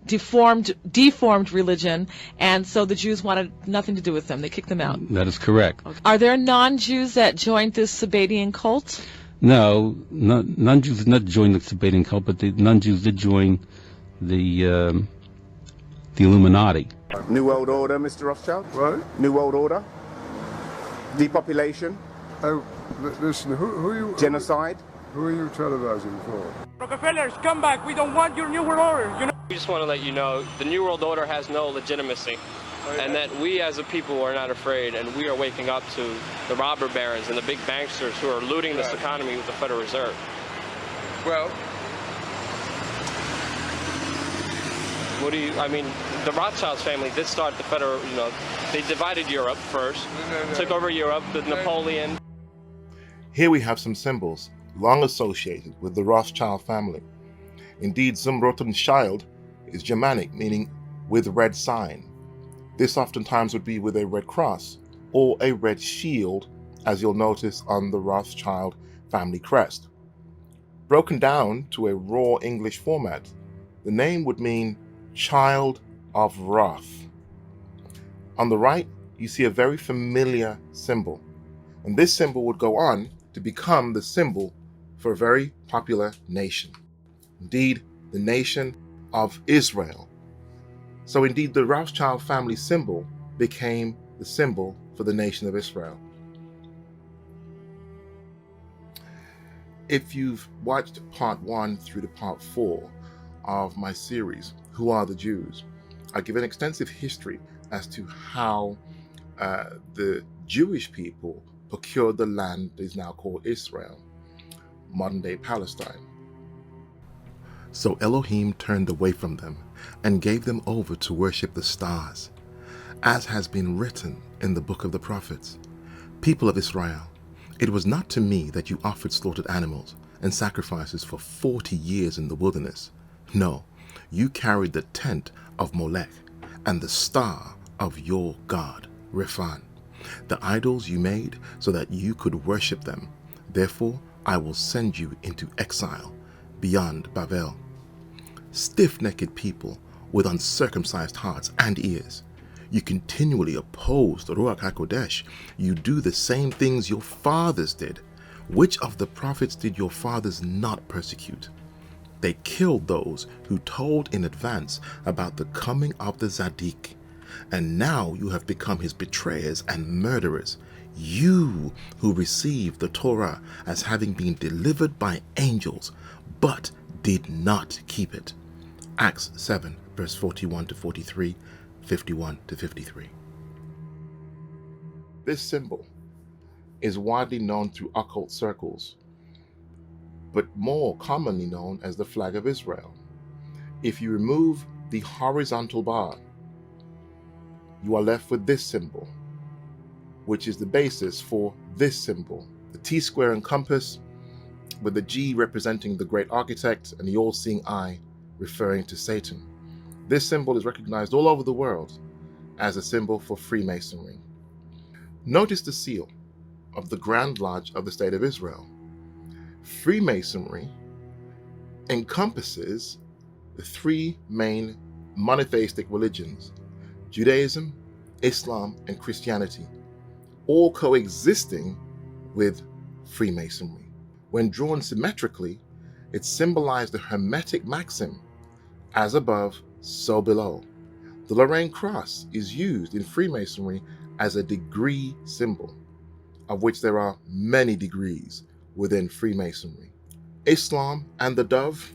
deformed religion, and so the Jews wanted nothing to do with them. They kicked them out. That is correct. Okay. Are there non-Jews that joined this Sabbatian cult? No, non-Jews did not join the Sabbatian cult, but the non-Jews did join the Illuminati. New World Order, Mr. Rothschild? Right. New World Order? Depopulation? Oh, listen, who are you... Genocide? Who are you televising for? Rockefellers, come back. We don't want your New World Order. We just want to let you know the New World Order has no legitimacy. and that we as a people are not afraid, and we are waking up to the robber barons and the big banksters who are looting this economy with the Federal Reserve. Well, what do you, I mean, the Rothschild family did start the federal, they divided Europe first, took over Europe with Napoleon. Here we have some symbols long associated with the Rothschild family. Indeed, Rothschild is Germanic, meaning with red sign. This oftentimes would be with a red cross or a red shield, as you'll notice on the Rothschild family crest. Broken down to a raw English format, the name would mean Child of Wrath. On the right, you see a very familiar symbol, and this symbol would go on to become the symbol for a very popular nation. Indeed, the nation of Israel. So indeed, the Rothschild family symbol became the symbol for the nation of Israel. If you've watched part 1 through to part 4 of my series, Who Are the Jews?, I give an extensive history as to how the Jewish people procured the land that is now called Israel, modern-day Palestine. So Elohim turned away from them and gave them over to worship the stars, as has been written in the book of the prophets. People of Israel, it was not to me that you offered slaughtered animals and sacrifices for 40 years in the wilderness. No, you carried the tent of Molech and the star of your god, Rephan, the idols you made so that you could worship them. Therefore, I will send you into exile beyond Babel. Stiff-necked people with uncircumcised hearts and ears, you continually oppose the Ruach HaKodesh. You do the same things your fathers did. Which of the prophets did your fathers not persecute? They killed those who told in advance about the coming of the Tzaddik. And now you have become his betrayers and murderers. You who received the Torah as having been delivered by angels, but did not keep it. Acts 7, verse 41 to 43, 51 to 53. This symbol is widely known through occult circles, but more commonly known as the flag of Israel. If you remove the horizontal bar, you are left with this symbol, which is the basis for this symbol, the T-square and compass, with the G representing the great architect and the all-seeing eye referring to Satan. This symbol is recognized all over the world as a symbol for Freemasonry. Notice the seal of the Grand Lodge of the State of Israel. Freemasonry encompasses the three main monotheistic religions, Judaism, Islam, and Christianity, all coexisting with Freemasonry. When drawn symmetrically, it symbolized the Hermetic maxim, as above, so below. The Lorraine cross is used in Freemasonry as a degree symbol, of which there are many degrees within Freemasonry. Islam and the dove,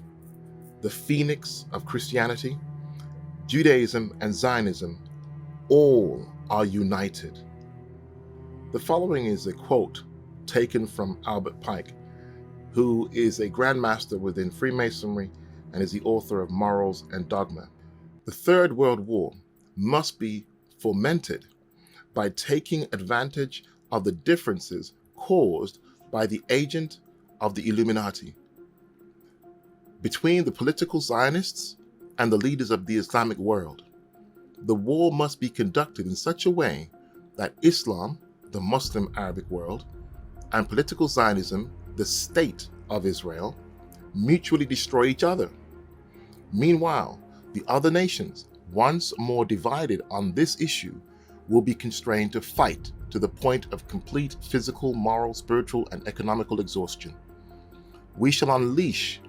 the phoenix of Christianity, Judaism and Zionism, all are united. The following is a quote taken from Albert Pike, who is a Grand Master within Freemasonry and is the author of Morals and Dogma. The Third World War must be fomented by taking advantage of the differences caused by the agent of the Illuminati between the political Zionists and the leaders of the Islamic world. The war must be conducted in such a way that Islam, the Muslim Arabic world, and political Zionism, the state of Israel, mutually destroy each other. Meanwhile, the other nations, once more divided on this issue, will be constrained to fight to the point of complete physical, moral, spiritual, and economical exhaustion. We shall unleash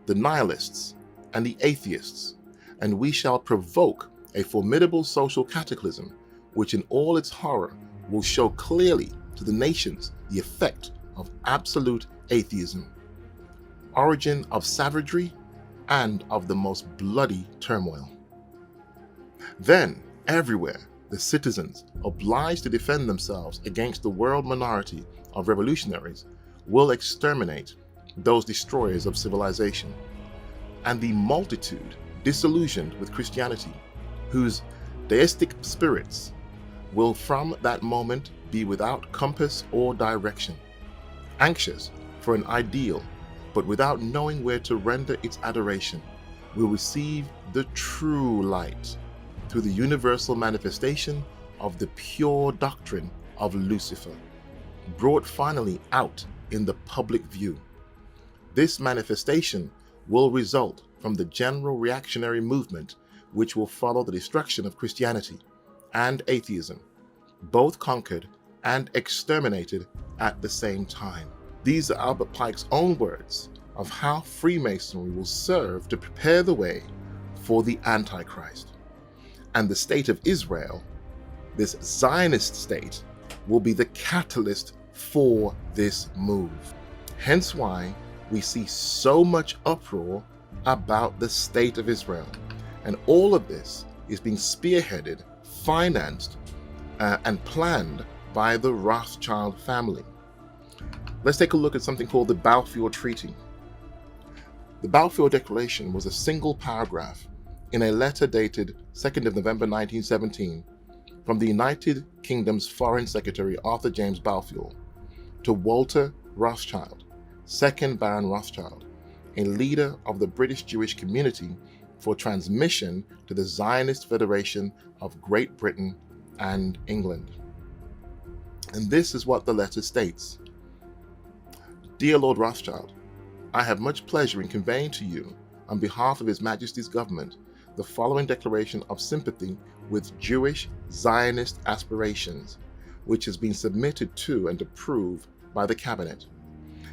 the nihilists and the atheists, and we shall provoke a formidable social cataclysm, which in all its horror will show clearly to the nations the effect of absolute atheism, origin of savagery, and of the most bloody turmoil. Then, everywhere, the citizens obliged to defend themselves against the world minority of revolutionaries will exterminate those destroyers of civilization, and the multitude disillusioned with Christianity, whose deistic spirits will from that moment be without compass or direction, anxious for an ideal, but without knowing where to render its adoration, will receive the true light through the universal manifestation of the pure doctrine of Lucifer, brought finally out in the public view. This manifestation will result from the general reactionary movement which will follow the destruction of Christianity and atheism, both conquered and exterminated at the same time. These are Albert Pike's own words of how Freemasonry will serve to prepare the way for the Antichrist. And the state of Israel, this Zionist state, will be the catalyst for this move. Hence why we see so much uproar about the state of Israel. And all of this is being spearheaded, financed, and planned by the Rothschild family. Let's take a look at something called the Balfour Treaty. The Balfour Declaration was a single paragraph in a letter dated 2nd of November 1917 from the United Kingdom's Foreign Secretary Arthur James Balfour to Walter Rothschild, 2nd Baron Rothschild, a leader of the British Jewish community, for transmission to the Zionist Federation of Great Britain and England. And this is what the letter states. Dear Lord Rothschild, I have much pleasure in conveying to you, on behalf of His Majesty's government, the following declaration of sympathy with Jewish Zionist aspirations, which has been submitted to and approved by the Cabinet.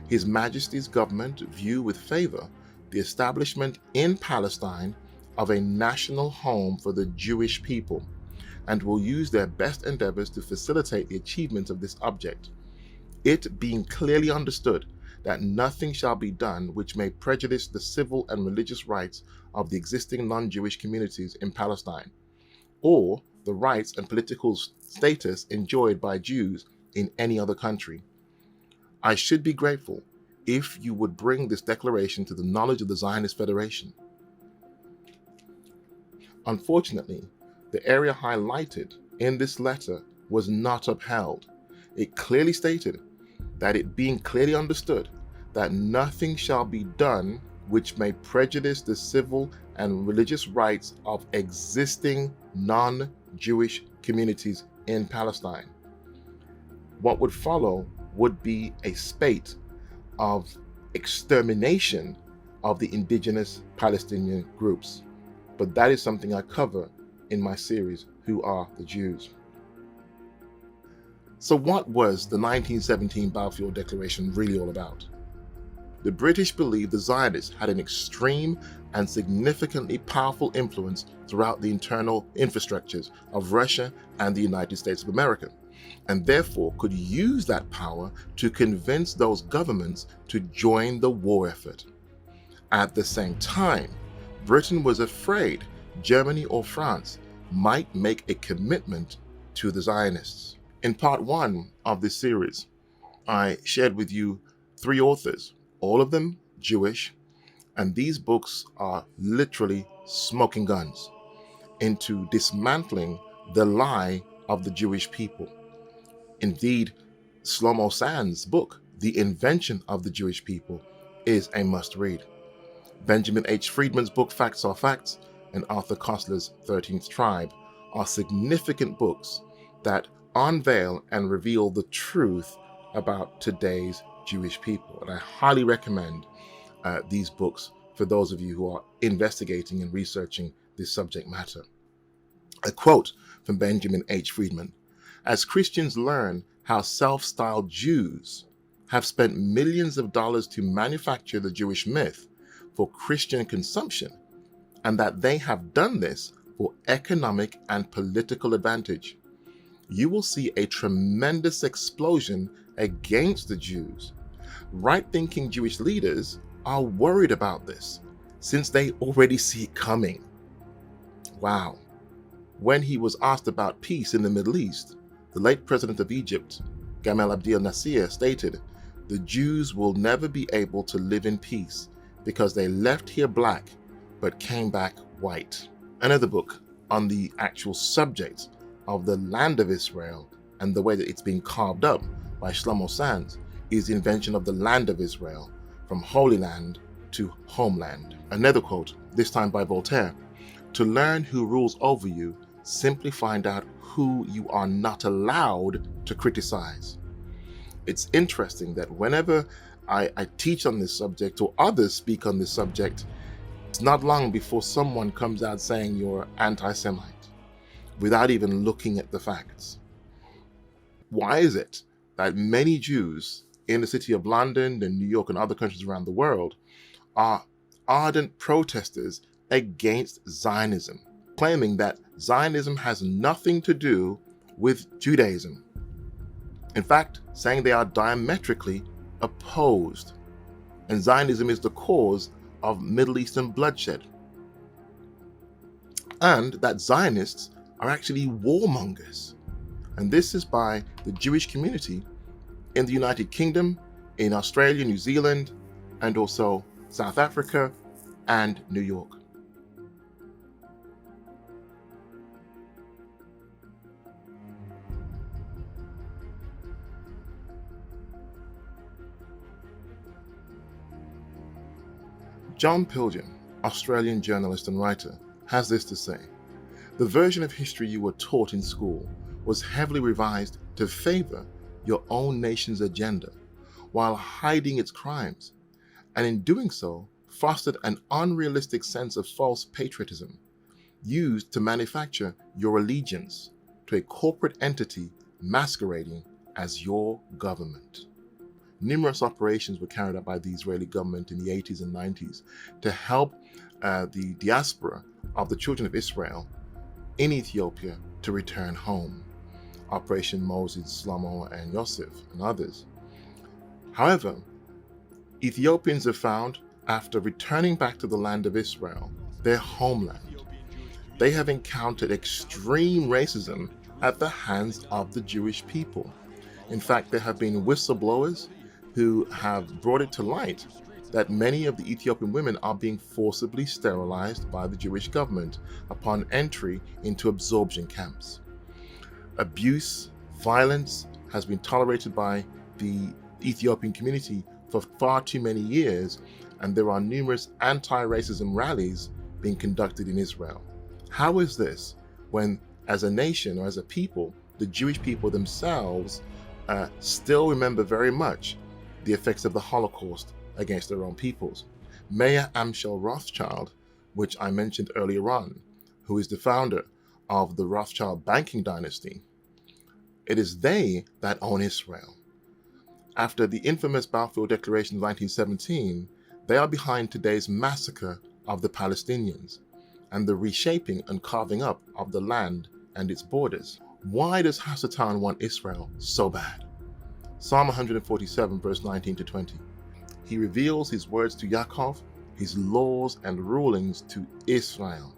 His Majesty's government view with favor the establishment in Palestine of a national home for the Jewish people, and will use their best endeavors to facilitate the achievement of this object, it being clearly understood that nothing shall be done which may prejudice the civil and religious rights of the existing non-Jewish communities in Palestine, or the rights and political status enjoyed by Jews in any other country. I should be grateful if you would bring this declaration to the knowledge of the Zionist Federation. Unfortunately, the area highlighted in this letter was not upheld. It clearly stated that it being clearly understood that nothing shall be done which may prejudice the civil and religious rights of existing non-Jewish communities in Palestine. What would follow would be a spate of extermination of the indigenous Palestinian groups. But that is something I cover in my series, Who Are the Jews? So what was the 1917 Balfour Declaration really all about? The British believed the Zionists had an extreme and significantly powerful influence throughout the internal infrastructures of Russia and the United States of America, and therefore could use that power to convince those governments to join the war effort. At the same time, Britain was afraid Germany or France might make a commitment to the Zionists. In part 1 of this series, I shared with you 3 authors, all of them Jewish, and these books are literally smoking guns into dismantling the lie of the Jewish people. Indeed, Shlomo Sand's book, The Invention of the Jewish People, is a must-read. Benjamin H. Friedman's book, Facts Are Facts, and Arthur Koestler's 13th Tribe are significant books that unveil and reveal the truth about today's Jewish people. And I highly recommend these books for those of you who are investigating and researching this subject matter. A quote from Benjamin H. Friedman: as Christians learn how self-styled Jews have spent millions of dollars to manufacture the Jewish myth for Christian consumption, and that they have done this for economic and political advantage, you will see a tremendous explosion against the Jews. Right-thinking Jewish leaders are worried about this, since they already see it coming. Wow. when he was asked about peace in the Middle East, the late president of Egypt, Gamal Abdel Nasser, stated, "The Jews will never be able to live in peace because they left here black but came back white." Another book on the actual subject of the land of Israel and the way that it's been carved up by Shlomo Sands is The Invention of the Land of Israel, From Holy Land to Homeland. Another quote, this time by Voltaire, "To learn who rules over you, simply find out who you are not allowed to criticize." It's interesting that whenever I teach on this subject or others speak on this subject, it's not long before someone comes out saying you're anti-Semite without even looking at the facts. Why is it that many Jews in the city of London and New York and other countries around the world are ardent protesters against Zionism, claiming that Zionism has nothing to do with Judaism? In fact, saying they are diametrically opposed, and Zionism is the cause of Middle Eastern bloodshed, and that Zionists are actually warmongers. And this is by the Jewish community in the United Kingdom, in Australia, New Zealand, and also South Africa and New York. John Pilgrim, Australian journalist and writer, has this to say: "The version of history you were taught in school was heavily revised to favor your own nation's agenda while hiding its crimes, and in doing so fostered an unrealistic sense of false patriotism used to manufacture your allegiance to a corporate entity masquerading as your government." Numerous operations were carried out by the Israeli government in the 80s and 90s to help the diaspora of the children of Israel in Ethiopia to return home. Operation Moses, Shlomo, and Yosef, and others. However, Ethiopians have found, after returning back to the land of Israel, their homeland, they have encountered extreme racism at the hands of the Jewish people. In fact, there have been whistleblowers who have brought it to light that many of the Ethiopian women are being forcibly sterilized by the Jewish government upon entry into absorption camps. Abuse, violence has been tolerated by the Ethiopian community for far too many years, and there are numerous anti-racism rallies being conducted in Israel. How is this when, as a nation or as a people, the Jewish people themselves still remember very much the effects of the Holocaust against their own peoples? Mayor Amschel Rothschild, which I mentioned earlier on, who is the founder of the Rothschild banking dynasty, it is they that own Israel. After the infamous Balfour Declaration of 1917, they are behind today's massacre of the Palestinians and the reshaping and carving up of the land and its borders. Why does Hasatan want Israel so bad? Psalm 147, verse 19 to 20. He reveals his words to Yaakov, his laws and rulings to Israel.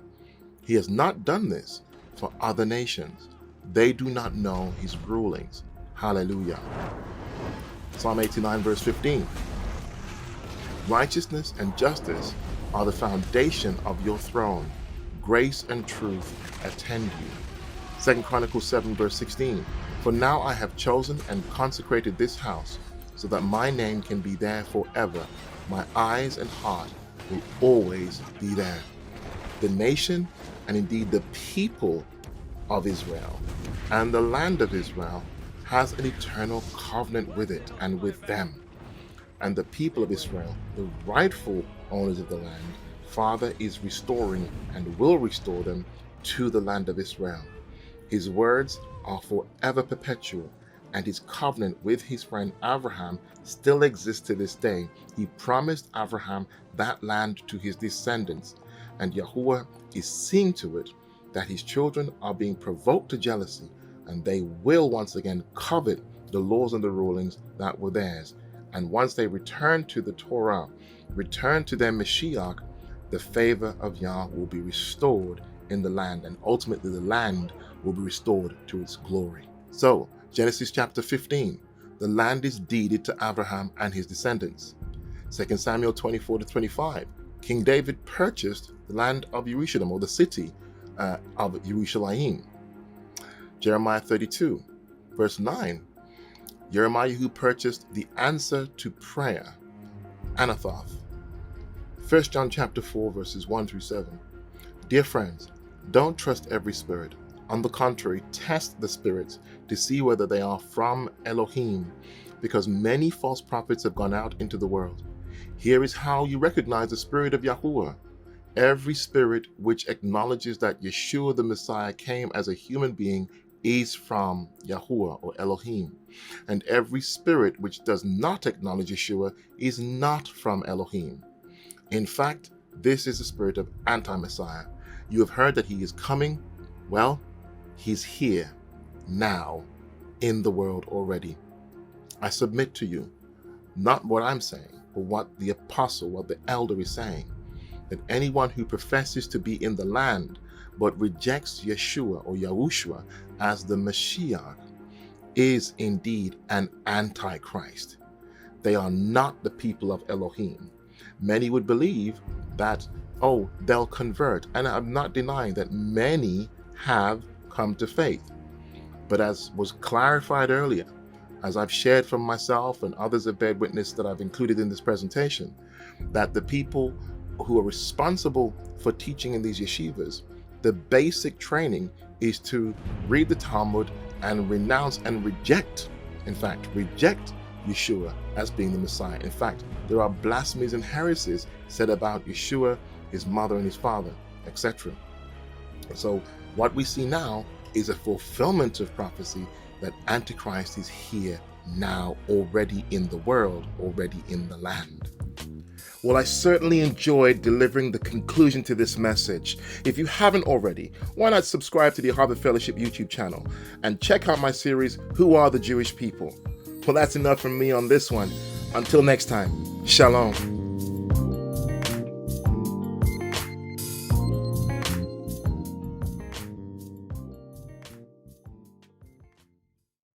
He has not done this for other nations. They do not know his rulings. Hallelujah. Psalm 89, verse 15. Righteousness and justice are the foundation of your throne. Grace and truth attend you. 2 Chronicles 7, verse 16. For now I have chosen and consecrated this house, so that my name can be there forever. My eyes and heart will always be there. The nation, and indeed the people of Israel, and the land of Israel, has an eternal covenant with it and with them. And the people of Israel, the rightful owners of the land, Father is restoring and will restore them to the land of Israel. His words are forever perpetual, and his covenant with his friend Abraham still exists to this day. He promised Abraham that land to his descendants, and Yahuwah is seeing to it that his children are being provoked to jealousy, and they will once again covet the laws and the rulings that were theirs. And once they return to the Torah, return to their Mashiach, the favor of Yah will be restored in the land, and ultimately the land will be restored to its glory. So, Genesis chapter 15, the land is deeded to Abraham and his descendants. 2 Samuel 24-25, King David purchased the land of Jerusalem, or the city of Jerusalem. Jeremiah 32, verse 9, Jeremiah who purchased the answer to prayer, Anathoth. 1 John chapter 4, verses 1-7. Dear friends, don't trust every spirit. On the contrary, test the spirits to see whether they are from Elohim, because many false prophets have gone out into the world. Here is how you recognize the spirit of Yahuwah. Every spirit which acknowledges that Yeshua the Messiah came as a human being is from Yahuwah or Elohim. And every spirit which does not acknowledge Yeshua is not from Elohim. In fact, this is the spirit of anti-Messiah. You have heard that he is coming. Well, he's here now in the world already. I submit to you, not what I'm saying, but what the apostle, what the elder is saying, that anyone who professes to be in the land but rejects Yeshua or Yahushua as the Mashiach is indeed an antichrist. They are not the people of Elohim. Many would believe that, oh, they'll convert. And I'm not denying that many have come to faith. But as was clarified earlier, as I've shared from myself and others have bear witness that I've included in this presentation, that the people who are responsible for teaching in these yeshivas, the basic training is to read the Talmud and renounce and reject, in fact, reject Yeshua as being the Messiah. In fact, there are blasphemies and heresies said about Yeshua, his mother and his father, etc. So what we see now is a fulfillment of prophecy that Antichrist is here now, already in the world, already in the land. Well, I certainly enjoyed delivering the conclusion to this message. If you haven't already, why not subscribe to the Ahavah Fellowship YouTube channel and check out my series, Who Are the Jewish People? Well, that's enough from me on this one. Until next time, Shalom.